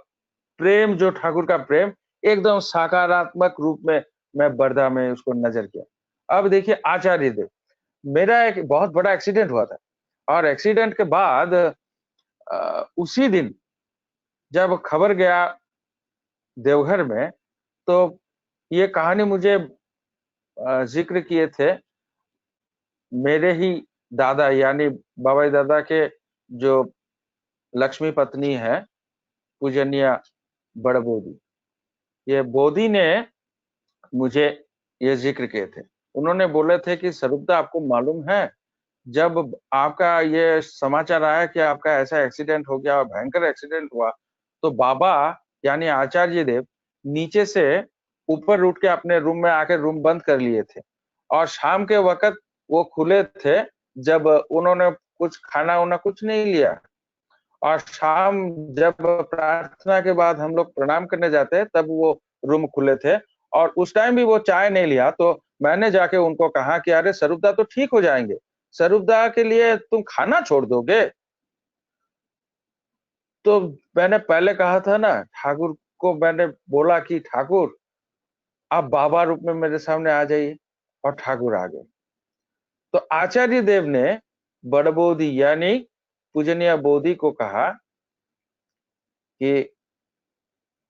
प्रेम जो ठाकुर का प्रेम एकदम सकारात्मक रूप में मैं बरदा में उसको नजर किया। अब देखिए आचार्य देव, मेरा एक बहुत बड़ा एक्सीडेंट हुआ था और एक्सीडेंट के बाद उसी दिन जब खबर गया देवघर में तो ये कहानी मुझे जिक्र किए थे मेरे ही दादा यानी बाबा दादा के जो लक्ष्मी पत्नी है पूजनीय बड़ बोधी। ये बोधी ने मुझे ये जिक्र किए थे। उन्होंने बोले थे कि स्वरूपदा आपको मालूम है, जब आपका ये समाचार आया कि आपका ऐसा एक्सीडेंट हो गया, भयंकर एक्सीडेंट हुआ, तो बाबा यानी आचार्य देव नीचे से ऊपर उठ के अपने रूम में आके रूम बंद कर लिए थे और शाम के वक्त वो खुले थे जब उन्होंने कुछ खाना वाना कुछ नहीं लिया और शाम जब प्रार्थना के बाद हम लोग प्रणाम करने जाते हैं तब वो रूम खुले थे और उस टाइम भी वो चाय नहीं लिया। तो मैंने जाके उनको कहा कि अरे स्वरूपदा तो ठीक हो जाएंगे, स्वरूपदा के लिए तुम खाना छोड़ दोगे? तो मैंने पहले कहा था ना, ठाकुर को मैंने बोला कि ठाकुर आप बाबा रूप में मेरे सामने आ जाइए, और ठाकुर आ गए। तो आचार्य देव ने बड़बोधी यानी पूजनीय बोधि को कहा कि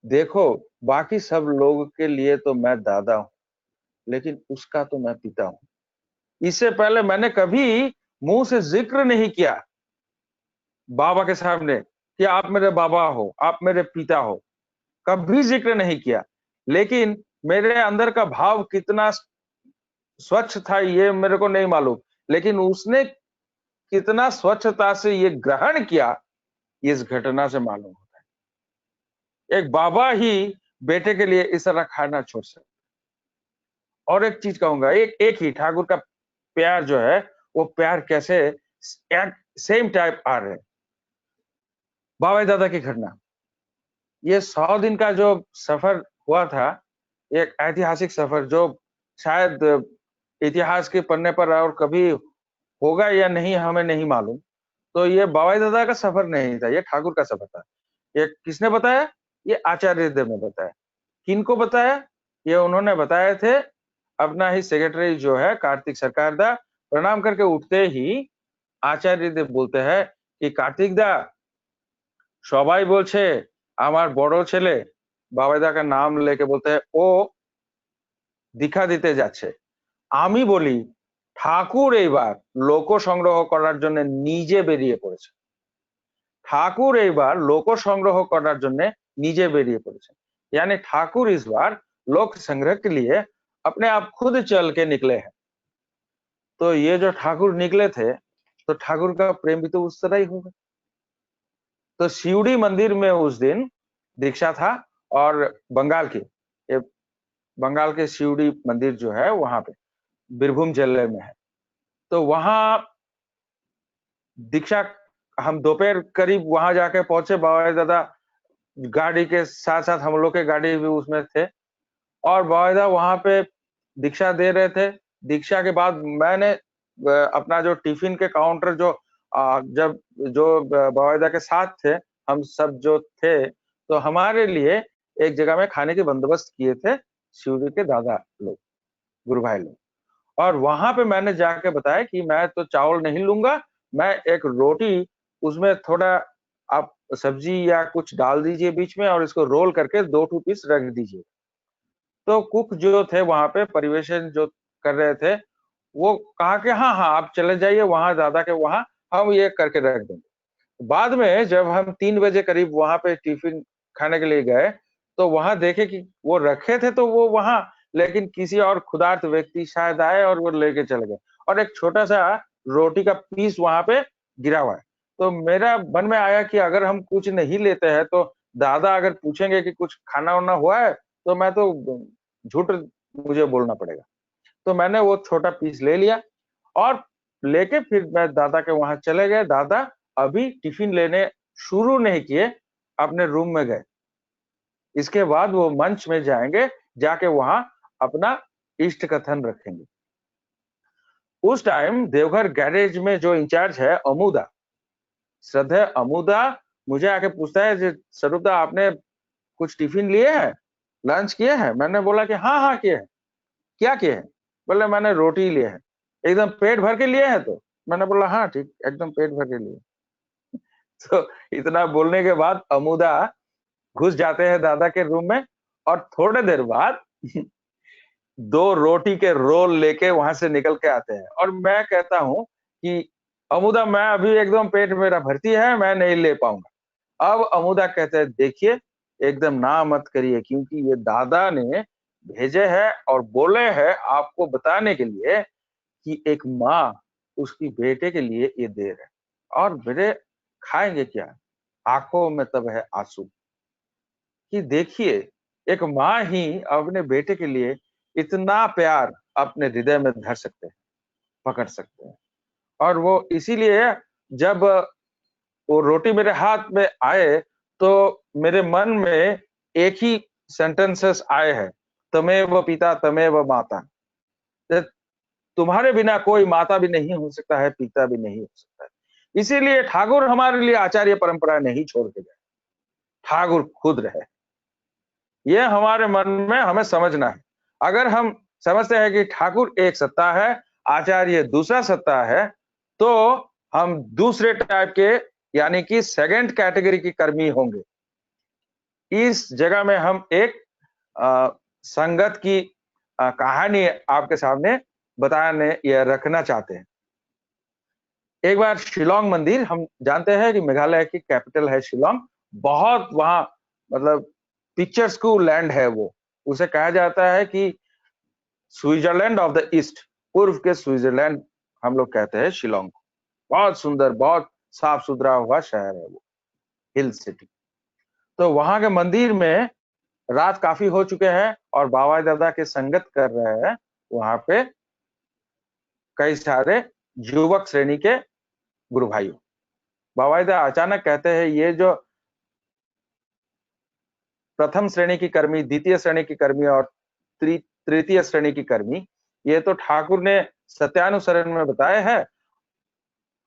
देखो बाकी सब लोग के लिए तो मैं दादा हूं, लेकिन उसका तो मैं पिता हूं। इससे पहले मैंने कभी मुंह से जिक्र नहीं किया बाबा के सामने कि आप मेरे बाबा हो, आप मेरे पिता हो, कभी जिक्र नहीं किया। लेकिन मेरे अंदर का भाव कितना स्वच्छ था ये मेरे को नहीं मालूम, लेकिन उसने कितना स्वच्छता से ये ग्रहण किया इस घटना से मालूम होता है। एक बाबा ही बेटे के लिए इस तरह खाना छोड़ सकते। और एक चीज कहूंगा, एक ही ठाकुर का प्यार जो है वो प्यार कैसे सेम टाइप आ रहे। बाबा दादा की घटना, ये 100 दिन का जो सफर हुआ था, एक ऐतिहासिक सफर जो शायद इतिहास के पन्ने पर और कभी होगा या नहीं हमें नहीं मालूम। तो ये बाबा दादा का सफर नहीं था, ये ठाकुर का सफर था। ये किसने बताया? ये आचार्य देव ने बताया। किनको बताया? ये उन्होंने बताए थे अपना ही सेक्रेटरी जो है कार्तिक सरकार दा। प्रणाम करके उठते ही आचार्य देव बोलते हैं कि कार्तिक दा सबाई बोलछे आमार बड़ो छेले, बाबा दा का नाम लेके बोलते हैं ओ दीक्षा दिते जाच्छे। आमी बोली ठाकुर एबार लोक संग्रह करार जन्य निजे बेरिये पड़ेছে। ठाकुर एबार लोक संग्रह करार जन्य निजे बेरिये पड़ेছে, यानी ठाकुर इस बार लोक संग्रह के लिए अपने आप खुद चल के निकले हैं। तो ये जो ठाकुर निकले थे, तो ठाकुर का प्रेम भी तो उस तरह ही होगा। तो शिवड़ी मंदिर में उस दिन दीक्षा था और बंगाल की, ये बंगाल के शिवड़ी मंदिर जो है वहां पे बीरभूम जिले में है। तो वहां दीक्षा हम दोपहर करीब वहां जाके पहुंचे। बाबा दादा गाड़ी के साथ साथ हम लोग के गाड़ी भी उसमें थे और बाबा दादा वहां पे दीक्षा दे रहे थे। दीक्षा के बाद मैंने अपना जो टिफिन के काउंटर जो जब जो बाबा दादा के साथ थे हम सब जो थे, तो हमारे लिए एक जगह में खाने के बंदोबस्त किए थे शिवजी के दादा लोग, गुरु भाई लोग। और वहां पे मैंने जाके बताया कि मैं तो चावल नहीं लूंगा, मैं एक रोटी उसमें थोड़ा आप सब्जी या कुछ डाल दीजिए बीच में और इसको रोल करके 2 पीस रख दीजिए। तो कुक जो थे वहां पे परिवेशन जो कर रहे थे वो कहा कि हाँ हाँ आप चले जाइए वहां दादा के वहां, हम ये करके रख देंगे। बाद में जब हम 3 बजे करीब वहां पे टिफिन खाने के लिए गए तो वहां देखे कि वो रखे थे तो वो वहां, लेकिन किसी और खुदार्थ व्यक्ति शायद आए और वो लेके चले गए और एक छोटा सा रोटी का पीस वहां पे गिरा हुआ है। तो मेरा मन में आया कि अगर हम कुछ नहीं लेते हैं तो दादा अगर पूछेंगे कि कुछ खाना वाना हुआ है तो मैं तो झूठ मुझे बोलना पड़ेगा। तो मैंने वो छोटा पीस ले लिया और लेके फिर मैं दादा के वहां चले गए। दादा अभी टिफिन लेने शुरू नहीं किए, अपने रूम में गए। इसके बाद वो मंच में जाएंगे, जाके वहां अपना इष्ट कथन रखेंगे। उस टाइम देवघर गैरेज में जो इंचार्ज है अमुदा, श्रद्धेय अमुदा मुझे आके पूछता है स्वरूपदा आपने कुछ टिफिन लिए हैं, लंच किए हैं? मैंने बोला कि हाँ हाँ किए हैं। क्या किए हैं? बोले मैंने रोटी लिए हैं। एकदम पेट भर के लिए हैं? तो मैंने बोला हाँ ठीक, एकदम पेट भर के लिए। तो इतना बोलने के बाद अमुदा घुस जाते हैं दादा के रूम में और थोड़े देर बाद 2 रोटी के रोल लेके वहां से निकल के आते हैं और मैं कहता हूं कि अमुदा मैं अभी एकदम पेट मेरा भर्ती है, मैं नहीं ले पाऊंगा। अब अमुदा कहते हैं देखिए एकदम ना मत करिए, क्योंकि ये दादा ने भेजे हैं और बोले हैं आपको बताने के लिए कि एक माँ उसकी बेटे के लिए ये दे रहे, और बेटे खाएंगे क्या? आंखों में तब है आंसू कि देखिए एक माँ ही अपने बेटे के लिए इतना प्यार अपने हृदय में धर सकते हैं, पकड़ सकते हैं। और वो इसीलिए जब वो रोटी मेरे हाथ में आए तो मेरे मन में एक ही सेंटेंसेस आए हैं, तमेव पिता तमेव माता। तुम्हारे बिना कोई माता भी नहीं हो सकता है, पिता भी नहीं हो सकता है। इसीलिए ठाकुर हमारे लिए आचार्य परंपरा नहीं छोड़ के गए, ठाकुर खुद रहे। ये हमारे मन में हमें समझना है। अगर हम समझते हैं कि ठाकुर एक सत्ता है, आचार्य दूसरा सत्ता है, तो हम दूसरे टाइप के यानी कि सेकंड कैटेगरी की कर्मी होंगे। इस जगह में हम एक संगत की कहानी आपके सामने बताने या रखना चाहते हैं। एक बार शिलोंग मंदिर, हम जानते हैं कि मेघालय की कैपिटल है शिलोंग, बहुत वहां मतलब पिक्चर्स को लैंड है वो, उसे कहा जाता है कि स्विट्जरलैंड ऑफ द ईस्ट, पूर्व के स्विट्जरलैंड हम लोग कहते हैं शिलोंग को। बहुत सुंदर, बहुत साफ सुथरा हुआ शहर है वो, हिल सिटी। तो वहां के मंदिर में रात काफी हो चुके हैं और बाबा दादा के संगत कर रहे हैं वहां पे कई सारे युवक श्रेणी के गुरु भाइयों। बाबा दादा अचानक कहते हैं ये जो प्रथम श्रेणी की कर्मी, द्वितीय श्रेणी की कर्मी और तृतीय श्रेणी की कर्मी, ये तो ठाकुर ने सत्यानुसरण में बताए हैं।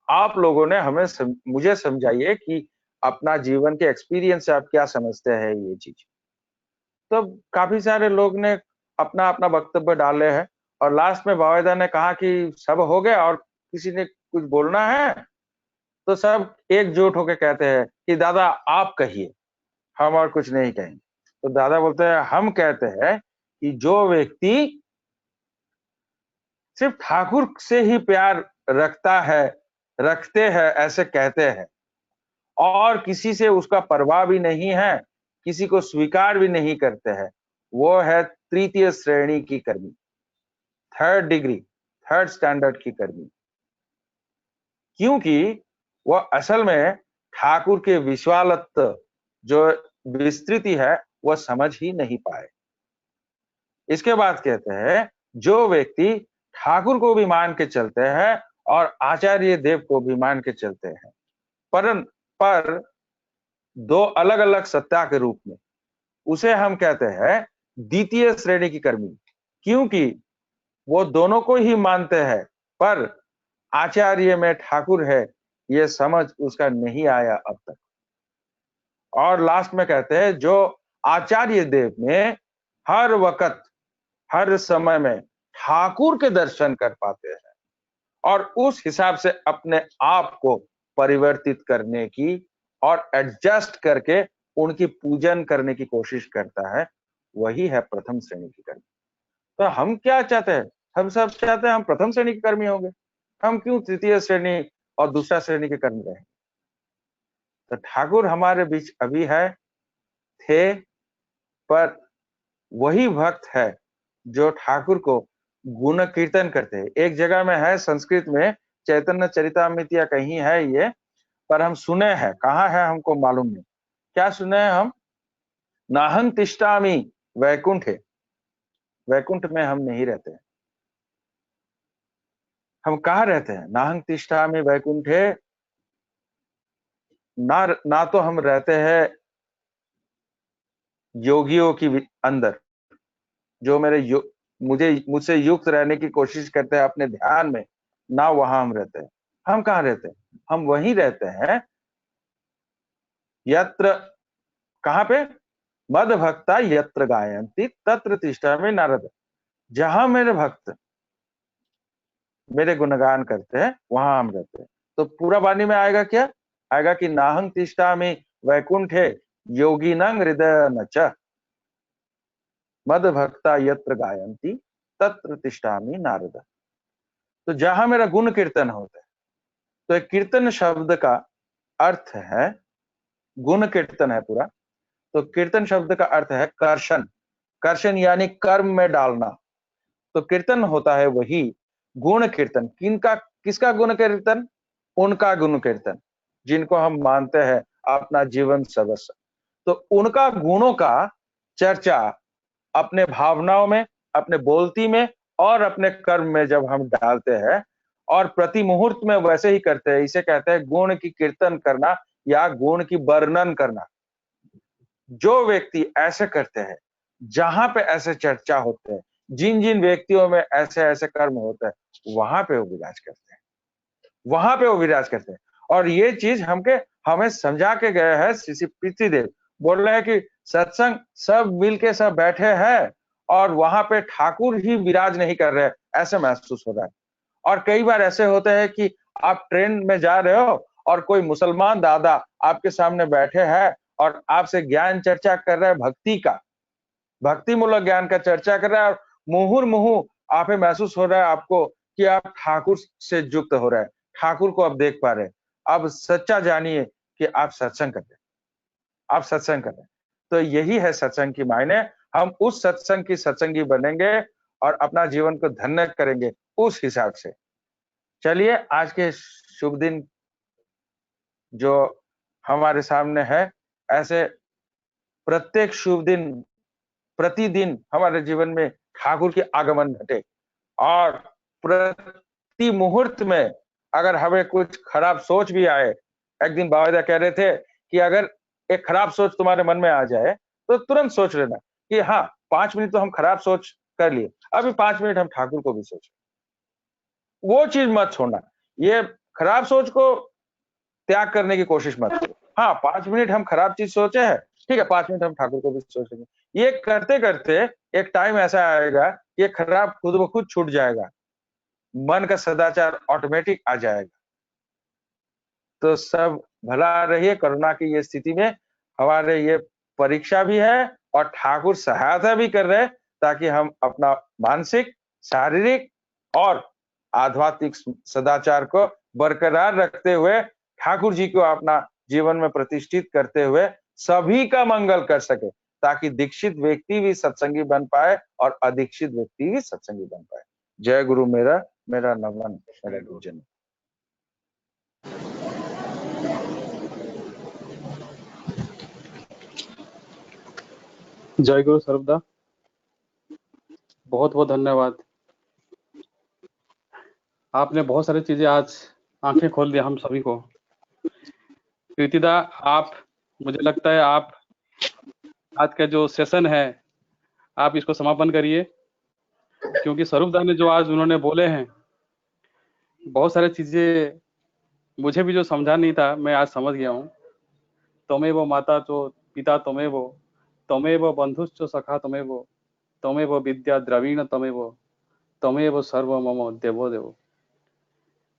आप लोगों ने हमें मुझे समझाइए कि अपना जीवन के एक्सपीरियंस से आप क्या समझते हैं ये चीज। तो काफी सारे लोग ने अपना अपना वक्तव्य डाले हैं और लास्ट में बाबा ने कहा कि सब हो गया और किसी ने कुछ बोलना है, तो सब एकजुट होकर कहते हैं कि दादा आप कहिए, हम और कुछ नहीं कहेंगे। तो दादा बोलते हैं हम कहते हैं कि जो व्यक्ति सिर्फ ठाकुर से ही प्यार रखते हैं ऐसे कहते हैं और किसी से उसका परवाह भी नहीं है, किसी को स्वीकार भी नहीं करते हैं, वो है तृतीय श्रेणी की कर्मी, थर्ड डिग्री, थर्ड स्टैंडर्ड की कर्मी। क्योंकि वह असल में ठाकुर के विशालत्व जो विस्तृति है वह समझ ही नहीं पाए। इसके बाद कहते हैं जो व्यक्ति ठाकुर को भी मान के चलते हैं और आचार्य देव को भी मान के चलते हैं, पर दो अलग अलग सत्ता के रूप में, उसे हम कहते हैं द्वितीय श्रेणी की कर्मी। क्योंकि वो दोनों को ही मानते हैं पर आचार्य में ठाकुर है ये समझ उसका नहीं आया अब तक। और लास्ट में कहते हैं जो आचार्य देव में हर वक्त हर समय में ठाकुर के दर्शन कर पाते हैं और उस हिसाब से अपने आप को परिवर्तित करने की और एडजस्ट करके उनकी पूजन करने की कोशिश करता है, वही है प्रथम श्रेणी की कर्मी। तो हम क्या चाहते हैं? हम सब चाहते हैं हम प्रथम श्रेणी के कर्मी होंगे, हम क्यों तृतीय श्रेणी और दूसरा श्रेणी के कर्मी रहे? तो ठाकुर हमारे बीच अभी है, थे, पर वही भक्त है जो ठाकुर को गुण कीर्तन करते हैं। एक जगह में है संस्कृत में, चैतन्य चरितामृत या कहीं है ये, पर हम सुने हैं, कहाँ है हमको मालूम नहीं। क्या सुने हैं हम? नाहं तिष्ठामि वैकुंठे, वैकुंठ में हम नहीं रहते हैं। हम कहाँ रहते हैं? नाहं तिष्ठामि वैकुंठे, ना तो हम रहते हैं योगियों की अंदर, जो मुझसे युक्त रहने की कोशिश करते हैं अपने ध्यान में, ना वहां हम रहते हैं। हम कहाँ रहते हैं? हम वहीं रहते हैं यत्र, कहाँ पे? मद भक्ता यत्र गायन्ति तत्र तिष्ठामि नारद। जहां मेरे भक्त मेरे गुणगान करते हैं वहां हम रहते हैं। तो पूरा वाणी में आएगा क्या? आएगा कि नाहं तिष्ठामि वैकुंठे योगिनं हृदय नच, मद भक्ता यत्र गायन्ति तत्र तिष्ठामि नारद। तो जहां मेरा गुण कीर्तन होता है, तो एक कीर्तन शब्द का अर्थ है, गुण कीर्तन है पूरा, तो कीर्तन शब्द का अर्थ है कर्षण, कर्षण यानी कर्म में डालना। तो कीर्तन होता है वही गुण कीर्तन। किसका गुण कीर्तन? उनका गुण कीर्तन जिनको हम मानते हैं अपना जीवन सर्वस्व। तो उनका गुणों का चर्चा अपने भावनाओं में, अपने बोलती में और अपने कर्म में जब हम डालते हैं और प्रति मुहूर्त में वैसे ही करते हैं, इसे कहते हैं गुण की कीर्तन करना या गुण की वर्णन करना। जो व्यक्ति ऐसे करते हैं, जहां पे ऐसे चर्चा होते हैं, जिन जिन व्यक्तियों में ऐसे ऐसे कर्म होते हैं, वहां पे वो विराज करते हैं, वहां पे वो विराज करते हैं। और ये चीज हमें समझा के गए हैं श्री श्री पृथ्वीदेव। बोल रहे हैं कि सत्संग सब मिलके सब बैठे हैं और वहां पे ठाकुर ही विराज नहीं कर रहे, ऐसे महसूस हो रहा है। और कई बार ऐसे होते हैं कि आप ट्रेन में जा रहे हो और कोई मुसलमान दादा आपके सामने बैठे हैं और आपसे ज्ञान चर्चा कर रहे हैं, भक्ति मूलक ज्ञान का चर्चा कर रहा है, और मुहुर्मुहु आप महसूस हो रहा है आपको कि आप ठाकुर से युक्त हो रहे हैं, ठाकुर को आप देख पा रहे हैं। अब सच्चा जानिए कि आप सत्संग कर रहे हैं, आप सत्संग कर रहे हैं। तो यही है सत्संग की मायने। हम उस सत्संग की सत्संगी बनेंगे और अपना जीवन को धन्य करेंगे उस हिसाब से। चलिए आज के शुभ दिन जो हमारे सामने है, ऐसे प्रत्येक शुभ दिन प्रतिदिन हमारे जीवन में ठाकुर के आगमन घटे और प्रति मुहूर्त में अगर हमें कुछ खराब सोच भी आए, एक दिन बाबा कह रहे थे कि अगर एक खराब सोच तुम्हारे मन में आ जाए तो तुरंत सोच लेना कि हाँ 5 मिनट तो हम खराब सोच कर लिए, अभी 5 मिनट हम ठाकुर को भी सोचें। वो चीज मत छोड़ना, ये खराब सोच को त्याग करने की कोशिश मत करो। हाँ 5 मिनट हम खराब चीज सोचे हैं, ठीक है 5 मिनट हम ठाकुर को भी सोचेंगे। ये करते करते एक टाइम ऐसा आएगा ये खराब खुद ब खुद छूट जाएगा, मन का सदाचार ऑटोमेटिक आ जाएगा। तो सब भला रहिए। कोरोना की ये स्थिति में हमारे ये परीक्षा भी है और ठाकुर सहायता भी कर रहे हैं ताकि हम अपना मानसिक, शारीरिक और आध्यात्मिक सदाचार को बरकरार रखते हुए ठाकुर जी को अपना जीवन में प्रतिष्ठित करते हुए सभी का मंगल कर सके, ताकि दीक्षित व्यक्ति भी सत्संगी बन पाए और अदीक्षित व्यक्ति भी सत्संगी बन पाए। जय गुरु मेरा नमन, मेरा गुरुजन। जय गुरु सर्वदा, बहुत बहुत धन्यवाद। आपने बहुत सारी चीजें आज आंखें खोल दिया हम सभी को। प्रीतिदा, आप, मुझे लगता है आप आज का जो सेशन है आप इसको समापन करिए, क्योंकि स्वरूपदा ने जो आज उन्होंने बोले हैं बहुत सारी चीजें मुझे भी जो समझा नहीं था मैं आज समझ गया हूँ। त्वमेव माता चो पिता त्वमेव बंधुश्च सखा त्वमेव विद्या द्रवीण त्वमेव सर्व मम देवो देवो।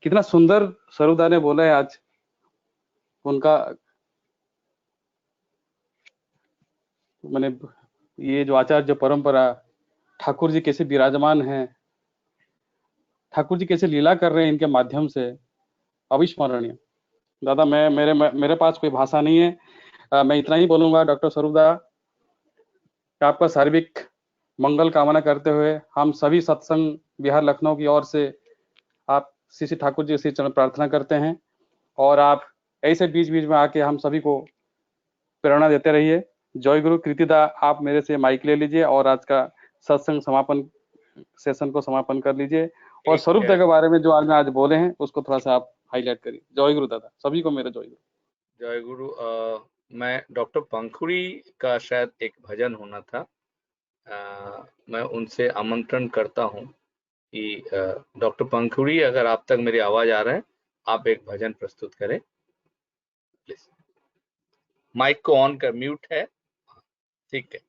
कितना सुंदर स्वरूपदा ने बोला है आज। उनका मैंने ये जो आचार्य परंपरा, ठाकुर जी कैसे विराजमान हैं, ठाकुर जी कैसे लीला कर रहे हैं इनके माध्यम से, अविस्मरणीय। दादा मेरे पास कोई भाषा नहीं है। मैं इतना ही बोलूंगा डॉक्टर स्वरूपदा, आपका सार्विक मंगल कामना करते हुए हम सभी सत्संग बिहार लखनऊ की ओर से आप श्री श्री ठाकुर जी से चरण प्रार्थना करते हैं और आप ऐसे बीच बीच में आके हम सभी को प्रेरणा देते रहिए। जय गुरु। कृतिदा, आप मेरे से माइक ले लीजिए और आज का सत्संग समापन सेशन को समापन कर लीजिए और स्वरूपदा के बारे में जो आज बोले हैं उसको थोड़ा सा आप हाईलाइट करिए। जय गुरु दादा, सभी को मेरा जय गुरु। जय गुरु। मैं डॉक्टर पंखुड़ी का शायद एक भजन होना था, मैं उनसे आमंत्रण करता हूं कि डॉक्टर पंखुड़ी, अगर आप तक मेरी आवाज आ रहा है, आप एक भजन प्रस्तुत करें प्लीज। माइक को ऑन कर, म्यूट है, ठीक है,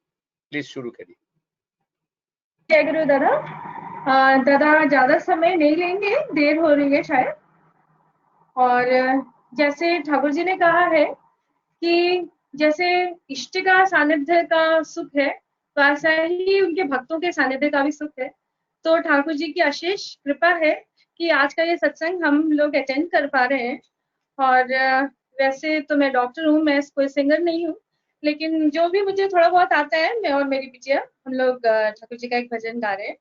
प्लीज शुरू करिए। जय गुरु दादा। दादा ज्यादा समय नहीं लेंगे, देर हो रही है शायद। और जैसे ठाकुर जी ने कहा है कि जैसे इष्ट का सानिध्य का सुख है, वैसा ही उनके भक्तों के सानिध्य का भी सुख है। तो ठाकुर जी की अशेष कृपा है कि आज का ये सत्संग हम लोग अटेंड कर पा रहे हैं। और वैसे तो मैं डॉक्टर हूँ, मैं कोई सिंगर नहीं हूँ, लेकिन जो भी मुझे थोड़ा बहुत आता है, मैं और मेरी बिटिया हम लोग ठाकुर जी का एक भजन गा रहे हैं।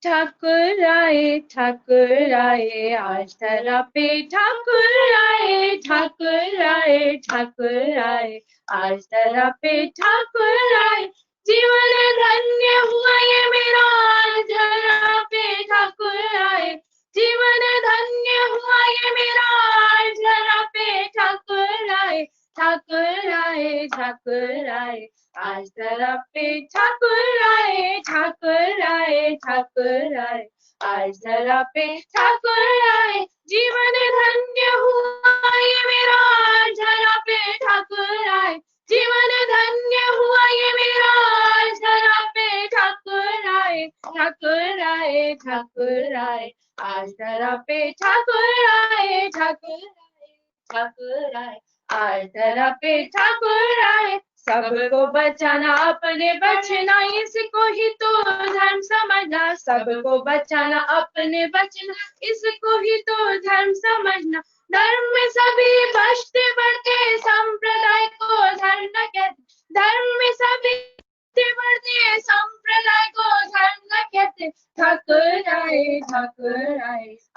ठाकुर आए आज धरा पे, ठाकुर आए आज धरा पे, ठाकुर आए जीवन धन्य हुआ ये मेरा आज धरा पे, ठाकुर आए जीवन धन्य हुआ ये मेरा आज धरा पे, ठाकुर आए आज धरा पे, ठाकुर आए आज धरा पे, ठाकुर आए जीवन धन्य हुआ ये मेरा आज धरा पे, ठाकुर आए जीवन धन्य हुआ ये मेरा आज धरा पे, ठाकुर आए आज धरा पे, ठाकुर आए आज धरा पे, ठाकुर आए सबको बचाना अपने बचना, इसको ही तो धर्म समझना, सबको बचाना अपने बचना, इसको ही तो धर्म समझना। धर्म में सभी बचते बढ़ते संप्रदाय को धर्म न कहते, धर्म में सभी बढ़ते संप्रदाय को धर्म न कहते। ठाकुर आए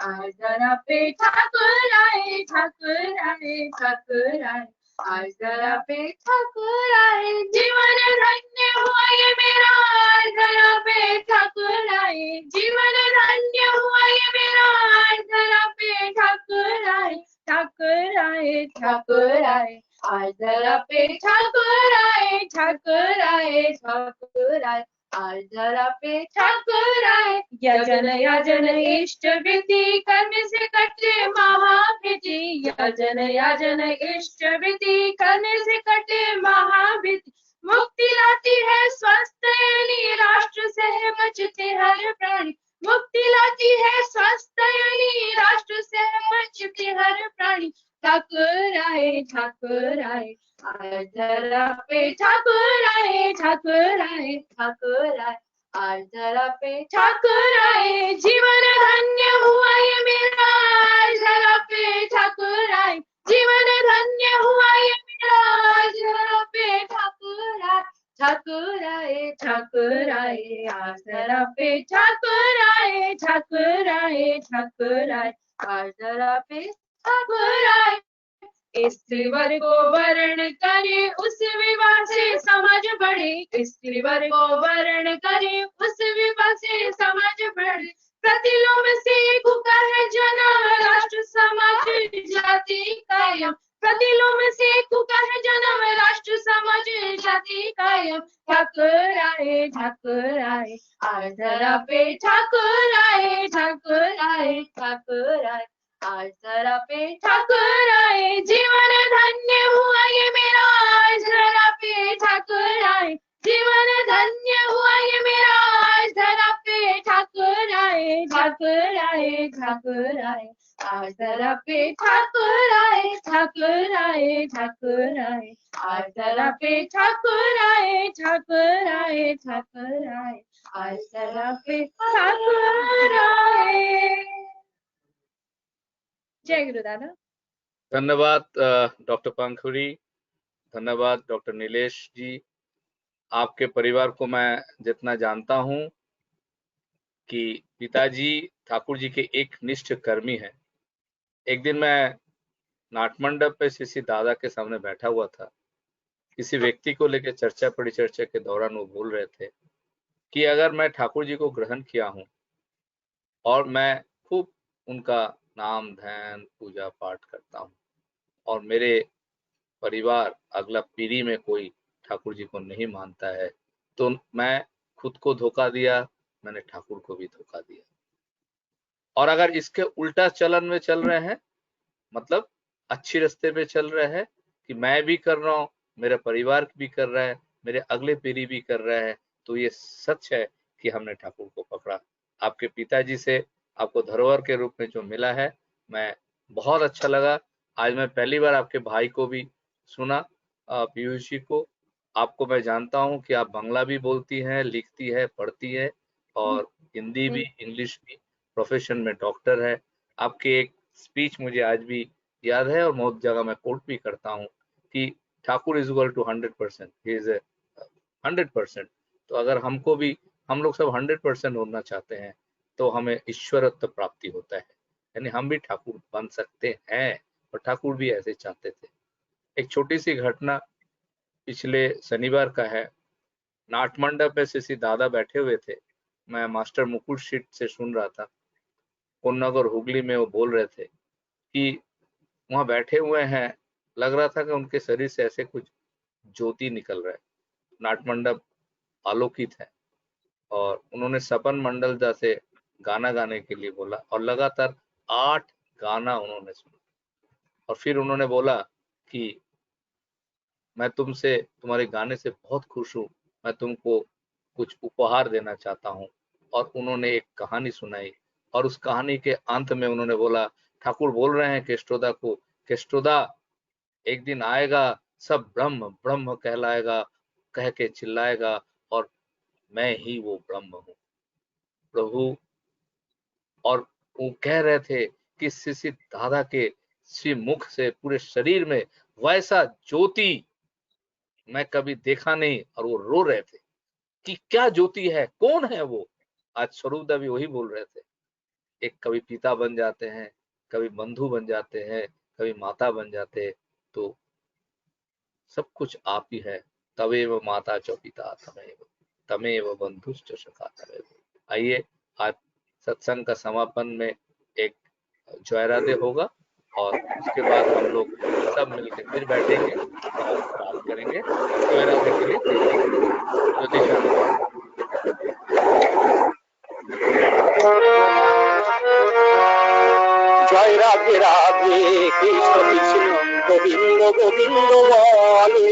आज धरा पे, ठाकुर आए आज धरा पे, ठाकुर आए जीवन धन्य हुआ ये मेरा आज धरा पे, ठाकुर आए जीवन धन्य हुआ ये मेरा आज धरा पे, ठाकुर आए आज धरा पे, ठाकुर आए आज धरा पे, ठाकुर आए याजन इष्ट विधि करने से कटे महाविधि, याजन इष्ट विधि करने से कटे महाविधि, मुक्ति लाती है स्वस्थ यानी राष्ट्र से बचते हर प्राणी, मुक्ति लाती है स्वस्थ यानी राष्ट्र से बचते हर प्राणी। ठाकुर आए आज धरा पे, ठाकुर आए आज धरा पे, ठाकुर आए जीवन धन्य हुआ ये मेरा आज धरा पे, ठाकुर आए जीवन धन्य हुआ ये मेरा आज धरा पे, ठाकुर आए आज धरा पे, ठाकुर आए आज धरा पे, ठाकुर आए स्त्रीवर को वर्ण करे उस विवाह से समझ बढ़े, स्त्रीवर को वर्ण करे उस विवाह से समझ बढ़े, प्रतिलोम से कुका है जन्म राष्ट्र समाज जाति कायम, प्रतिलोम से कुका है जन्म राष्ट्र समाज जाति कायम। ठाकुर आए आज धरा पे, ठाकुर आए आज धरा पे, ठाकुर आए जीवन धन्य हुआ ये मेरा आज धरा पे, ठाकुर आए जीवन धन्य हुआ ये मेरा आज धरा पे, ठाकुर आए आज धरा पे, ठाकुर आए आज धरा पे, ठाकुर आए आज धरा पे, ठाकुर आए। जय गुरु दादा। धन्यवाद डॉक्टर पंखुड़ी, धन्यवाद डॉक्टर नीलेश जी। आपके परिवार को मैं जितना जानता हूं कि पिताजी ठाकुर जी के एक निष्ठ कर्मी हैं। एक दिन मैं नाटमंडप पे श्री दादा के सामने बैठा हुआ था, किसी व्यक्ति को लेकर चर्चा परिचर्चा के दौरान वो बोल रहे थे कि अगर मैं ठाकुर जी को ग्रहण किया हूं और मैं खूब उनका नाम ध्यान पूजा पाठ करता हूं और मेरे परिवार अगला पीढ़ी में कोई ठाकुर जी को नहीं मानता है, तो मैं खुद को धोखा दिया, मैंने ठाकुर को भी धोखा दिया। और अगर इसके उल्टा चलन में चल रहे हैं, मतलब अच्छी रास्ते पे चल रहे हैं कि मैं भी कर रहा हूँ, मेरा परिवार भी कर रहा है, मेरे अगले पीढ़ी भी कर रहा है, तो ये सच है कि हमने ठाकुर को पकड़ा। आपके पिताजी से आपको धरोहर के रूप में जो मिला है, मैं बहुत अच्छा लगा। आज मैं पहली बार आपके भाई को भी सुना, पीयूष जी को। आपको मैं जानता हूं कि आप बांग्ला भी बोलती हैं, लिखती है, पढ़ती है और हिंदी भी, इंग्लिश भी, प्रोफेशन में डॉक्टर है। आपके एक स्पीच मुझे आज भी याद है और बहुत जगह मैं कोट भी करता हूं कि Thakur is equal to 100%, he is 100%। तो अगर हमको भी, हम लोग सब 100% होना चाहते हैं तो हमें ईश्वरत्व प्राप्ति होता है, यानी हम भी ठाकुर बन सकते हैं, और ठाकुर भी ऐसे चाहते थे। एक छोटी सी घटना पिछले शनिवार का है। नाट मंडप में श्री दादा बैठे हुए थे, मैं मास्टर मुकुट शीट से सुन रहा था। कोन्नगर हुगली में वो बोल रहे थे कि वहां बैठे हुए हैं, लग रहा था कि उनके शरीर से ऐसे कुछ ज्योति निकल रहा है, नाट मंडप आलोकित है। और उन्होंने सपन मंडल दा से गाना गाने के लिए बोला, और लगातार 8 गाना उन्होंने सुना। और फिर उन्होंने बोला कि मैं तुमसे, तुम्हारे गाने से बहुत खुश हूँ, मैं तुमको कुछ उपहार देना चाहता हूँ। और उन्होंने एक कहानी सुनाई, और उस कहानी के अंत में उन्होंने बोला, ठाकुर बोल रहे हैं केस्टोदा को, केस्टोदा एक दिन आएगा, सब ब्रह्म ब्रह्म कहलाएगा, कह के चिल्लाएगा, और मैं ही वो ब्रह्म हूँ प्रभु। और वो कह रहे थे कि श्री दादा के श्री मुख से पूरे शरीर में वैसा ज्योति मैं कभी देखा नहीं। और वो रो रहे थे कि क्या ज्योति है, कौन है वो। आज स्वरूपदा भी वही बोल रहे थे, एक कभी पिता बन जाते हैं, कभी बंधु बन जाते हैं, कभी माता बन जाते, तो सब कुछ आप ही है। तमेव माता च पिता तमेव बंधुश्च सखा तमेव। आइए, आज सत्संग का समापन में एक जय राधे होगा, और उसके बाद हम लोग सब मिलकर फिर बैठेंगे और बात करेंगे। जय राधे के लिए तैयारी करेंगे। ज्योतिषा জয় রাধে রাধে কৃষ্ণ কৃষ্ণ গোবিন্দ গোবিন্দ বলে,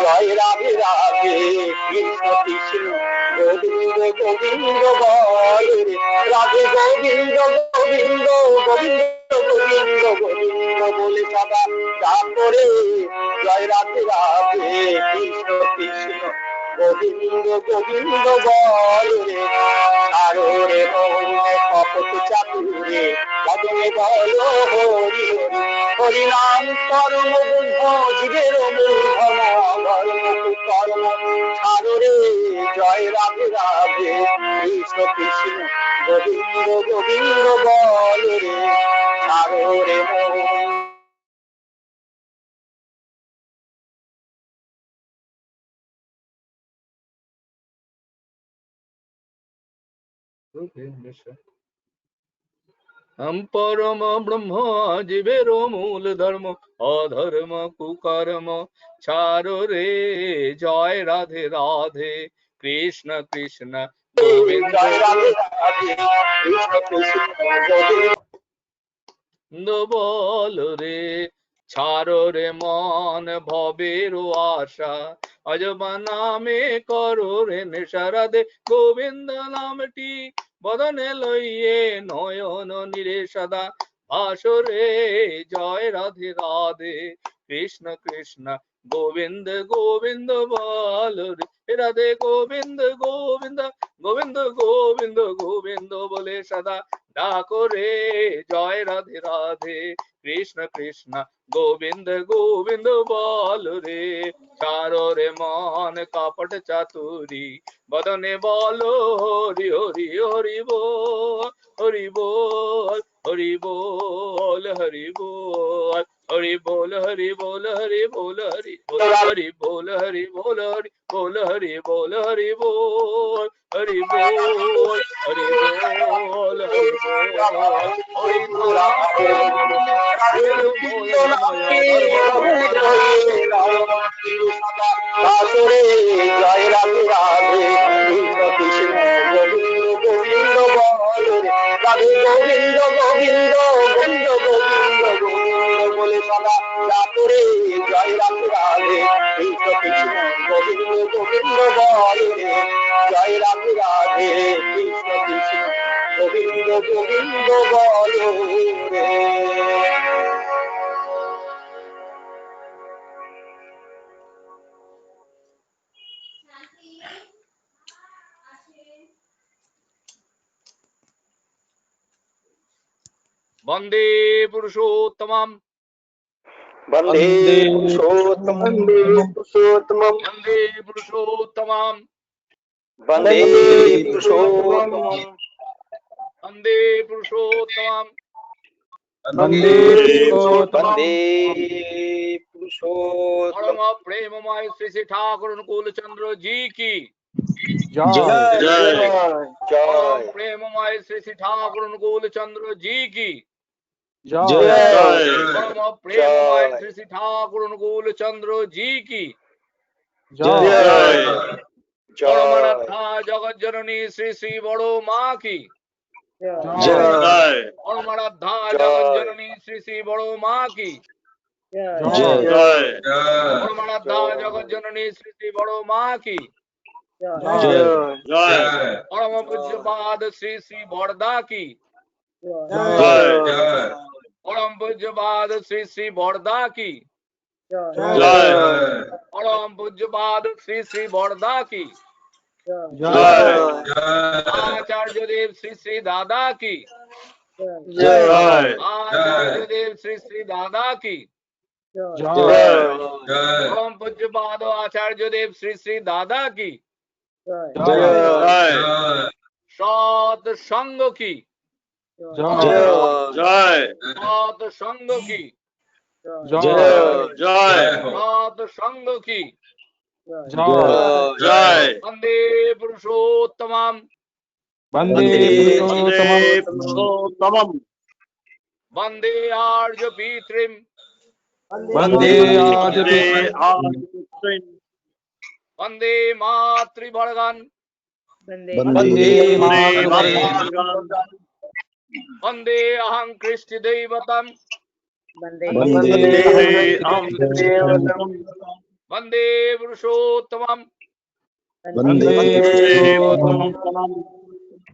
জয় রাধে রাধে কৃষ্ণ কৃষ্ণ গোবিন্দ গোবিন্দ বলে, রাধে গোবিন্দ গোবিন্দ গোবিন্দ গোবিন্দ গোবিন্দ বলে সদা তারপরে জয় রাধে রাধে কৃষ্ণ কৃষ্ণ গোবিন্দ গোবিন্দ বলে, আরো রে মনে কপট চাতুরে ভজনে বলো হরি হরি, হরি নাম কর্ম বুদ্ধ জীবের মূল ধর্ম, ধর্ম কর্ম ছাড়ো রে, জয় রাধে রাধে কৃষ্ণ কৃষ্ণ গোবিন্দ গোবিন্দ বলো রে, ছাড়ো রে মন। हम परम ब्रह्म जीवेरो मूल धर्म, अधर्म कुकर्म छारो रे, जय राधे राधे कृष्ण कृष्ण गोविंद गोविंद बोल रे, ছাড়ো রে মন ভবের আশা, অজবানা মে করো রে নেশা, রাধে গোবিন্দ নামটি বদনে লইয়ে নয়ন নিরে সদা ভাসো রে, জয় রাধে রাধে কৃষ্ণ কৃষ্ণ গোবিন্দ গোবিন্দ বল রে, রাধে গোবিন্দ গোবিন্দ গোবিন্দ গোবিন্দ গোবিন্দ বলে সদা ডাকো রে, জয় রাধে রাধে কৃষ্ণ কৃষ্ণ গোবিন্দ গোবিন্দ বল রে, ছাড়ো রে মন কপট চাতুরি বদনে বলো হরি হরি হরি বল, হরি বল হরি বল, হরি বল হরি বল, হরি বল হরি বল, হরি বল হরি বল, হরি বল হরি বল, হরি বল হরি বল, হরি বল হরি বল, হরি বল আসরে জয় রাধে রাধে কৃষ্ণ কৃষ্ণ গোবিন্দ গোবিন্দ বলে, রাধে গোবিন্দ গোবিন্দ গোবিন্দ গোবিন্দ গোবিন্দ বলে সদা ডাকরে, জয় রাধে রাধে কৃষ্ণ কৃষ্ণ গোবিন্দ গোবিন্দ বলে, জয় রাধে রাধে কৃষ্ণ কৃষ্ণ গোবিন্দ গোবিন্দ বলে রে। वंदे पुरुषोत्तमम वंदे पुरुषोत्तमं वंदे पुरुषोत्तमम वंदे पुरुषोत्तमं वंदे पुरुषोत्तमम वंदे पुरुषोत्तमम वंदे पुरुषोत्तमं परम प्रेममय श्री श्री ठाकुर अनुकूल चंद्र जी की जय परम प्रेममय श्री श्री ठाकुर अनुकूल चंद्र जी की परम प्रेममय श्री श्री ठाकुर अनुकूल चंद्र जी की परमरथा जगत जननी श्री श्री बड़ो माँ की परमरथा जगत जननी श्री श्री बड़ो माँ की परमरथा जगत जननी श्री श्री बड़ो माँ की परम पूज्यपाद श्री श्री बड़दा की परम पूज्यपाद श्री श्री बड़दा की परम पूज्यपाद श्री श्री बड़दा की आचार्य देव श्री श्री दादा की आचार्य देव श्री श्री दादा की परम पूज्यपाद आचार्य देव श्री श्री दादा की सत संग की सत संग की सत संग की वंदे पुरुषोत्तमम वंदे पुरुषोत्तमम वंदे आर्य पीतृम वंदे आर्य वंदे मातृभर्गन वंदे अहं कृष्ण दैवतम वंदे पुरुषोत्तमम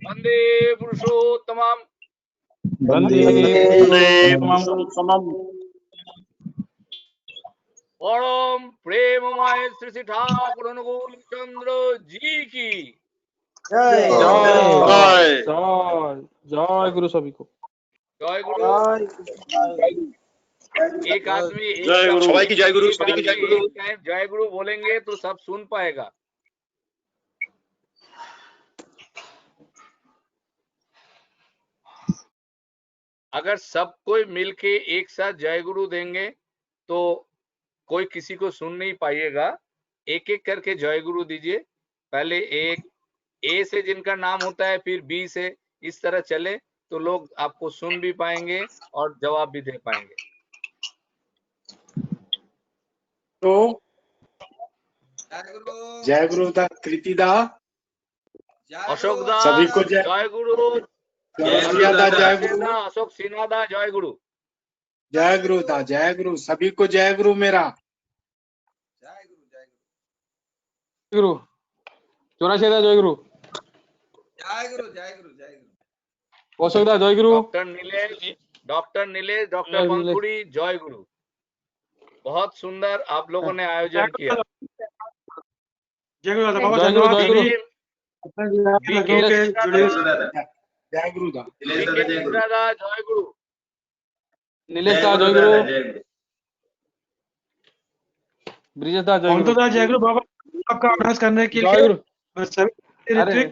वंदे पुरुषोत्तमम परम प्रेममय श्री श्री ठाकुर अनुकूल चंद्र जी की जय गुरु सभी को जय गुरु। एक आदमी सबाई की जय गुरु, सभी की जय गुरु। जय गुरु बोलेंगे तो सब सुन पाएगा। अगर सब कोई मिलके एक साथ जय गुरु देंगे तो कोई किसी को सुन नहीं पाइएगा। एक एक करके जय गुरु दीजिए। पहले एक ए से जिनका नाम होता है, फिर बी से, इस तरह चले तो लोग आपको सुन भी पाएंगे और जवाब भी दे पाएंगे। तो जय गुरु दा कृति दा अशोक दा सभी को जय गुरु। जय गुरु अशोक सिन्हा दा जय गुरु। जय गुरु दा जय गुरु सभी को जय गुरु मेरा गुरु 84 दा जय गुरु अशोक दा जय गुरु। डॉक्टर नीलेश डॉक्टर पंखुड़ी जय गुरु। बहुत सुंदर आप लोगों ने आयोजन किया। जय गुरु दादा बाबा धन्यवाद। जय गुरु जय गुरु दा जय गुरु। नीलेश दा जय गुरु। ब्रिजेश दा जय गुरु। जय गुरु बाबा आपका अभ्यास करने के लिए जय गुरु। अरे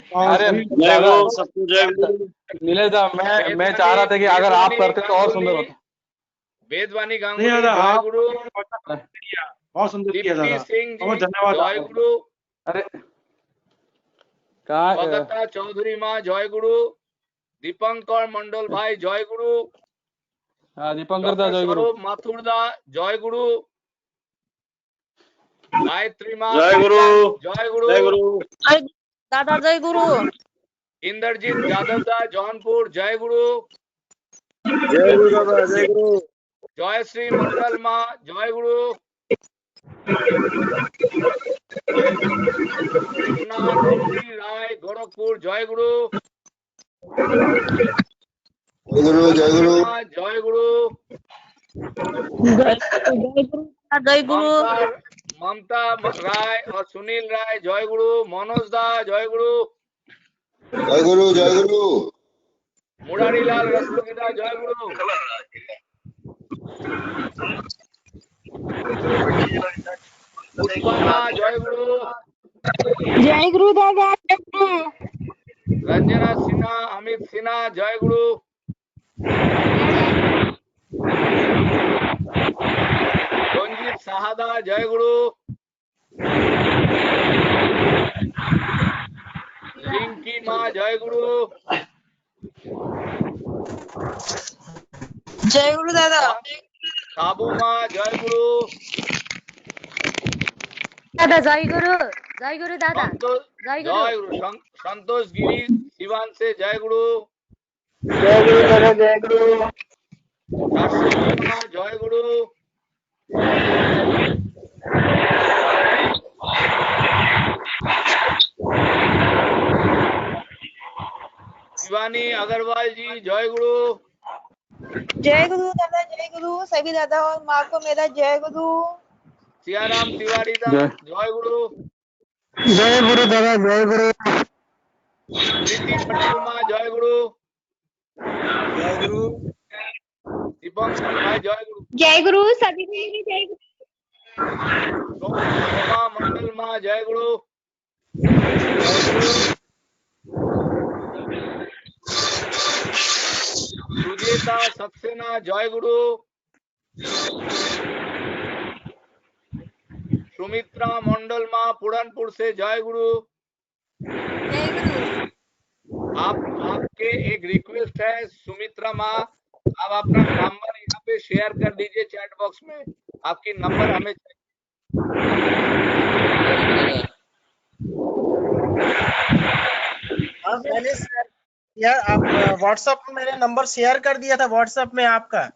नीलेश दा मैं चाह रहा था कि अगर आप करते तो और सुंदर होता। वेदवानी गांगुली जय गुरु। बहुत सुंदर किया दादा, सिंह बहुत धन्यवाद जय गुरु। अरे भगता चौधरी माँ जय गुरु। दीपंकर मंडल भाई जय गुरु। दीपंकर दा जय गुरु। माथुर दा जय गुरु। गायत्री माँ जय गुरु। जय गुरु। जय गुरु दादा जय गुरु। इंद्रजीत यादव दा जौनपुर जय गुरु। जय गुरु दादा जय गुरु। जयश्री मंडल माँ जय गुरु। राय गोरखपुर जय गुरु। जय गुरु जय गुरु। जय गुरु। ममता राय और सुनील राय जय गुरु। मनोज दा जय गुरु। जय गुरु जय गुरु। मुरारी लाल रस्तोगी दा जय गुरु। उत्पन्ना जय गुरु। जय गुरु दादा, जय गुरु। रंजना सिन्हा, अमित सिन्हा जय गुरु। रंजीत साहदा जय गुरु। रिंकी माँ जय गुरु। जय गुरु दादा। काबू माँ जय गुरु। दादा जय गुरु, जय गुरु दादा, संतोष जय जय गुरु। गुरु। संतोष गिरी सिवान से जय गुरु। जय गुरु दादा, जय गुरु। शाश्वती माँ जय गुरु। शिवानी अग्रवाल जी जय गुरु। जय गुरु दादा, जय गुरु। सभी दादा और माँ को मेरा जय गुरु। सियाराम तिवारी दास जय गुरु। जय गुरु दादा, जय गुरु। प्रीति पटेल माँ जय गुरु। जय गुरु। दीपंकर भाई जय गुरु। जय गुरु सभी को मेरी जय गुरु। शोभा मंडल माँ जय गुरु। जय गुरु। सुजेता सक्सेना जय गुरु। सुमित्रा मंडल माँ पुरनपुर से जय गुरु। जय गुरु। आपके एक रिक्वेस्ट है सुमित्रा माँ, आप अपना नंबर यहाँ पे शेयर कर दीजिए चैट बॉक्स में। आपकी नंबर हमें हाँ मैंने यार आप व्हाट्सएप में मैंने नंबर शेयर कर दिया था व्हाट्सएप में आपका।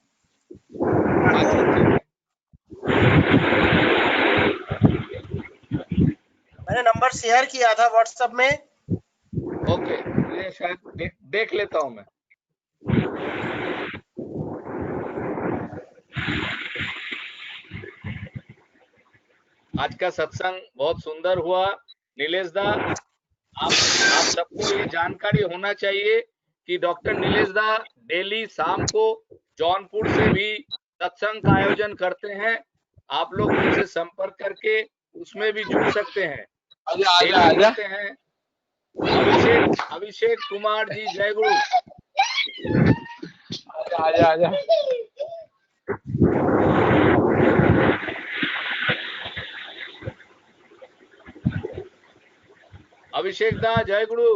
मैंने नंबर शेयर किया था व्हाट्सएप में। ओके, ये शायद देख लेता हूँ मैं। आज का सत्संग बहुत सुंदर हुआ नीलेश दा। आप सबको ये जानकारी होना चाहिए कि डॉक्टर नीलेश दा डेली शाम को जौनपुर से भी सत्संग का आयोजन करते हैं। आप लोग उनसे संपर्क करके उसमें भी जुड़ सकते हैं। डेली करते हैं। अभिषेक कुमार जी जय गुरु। आजा। अभिषेक दा जय गुरु।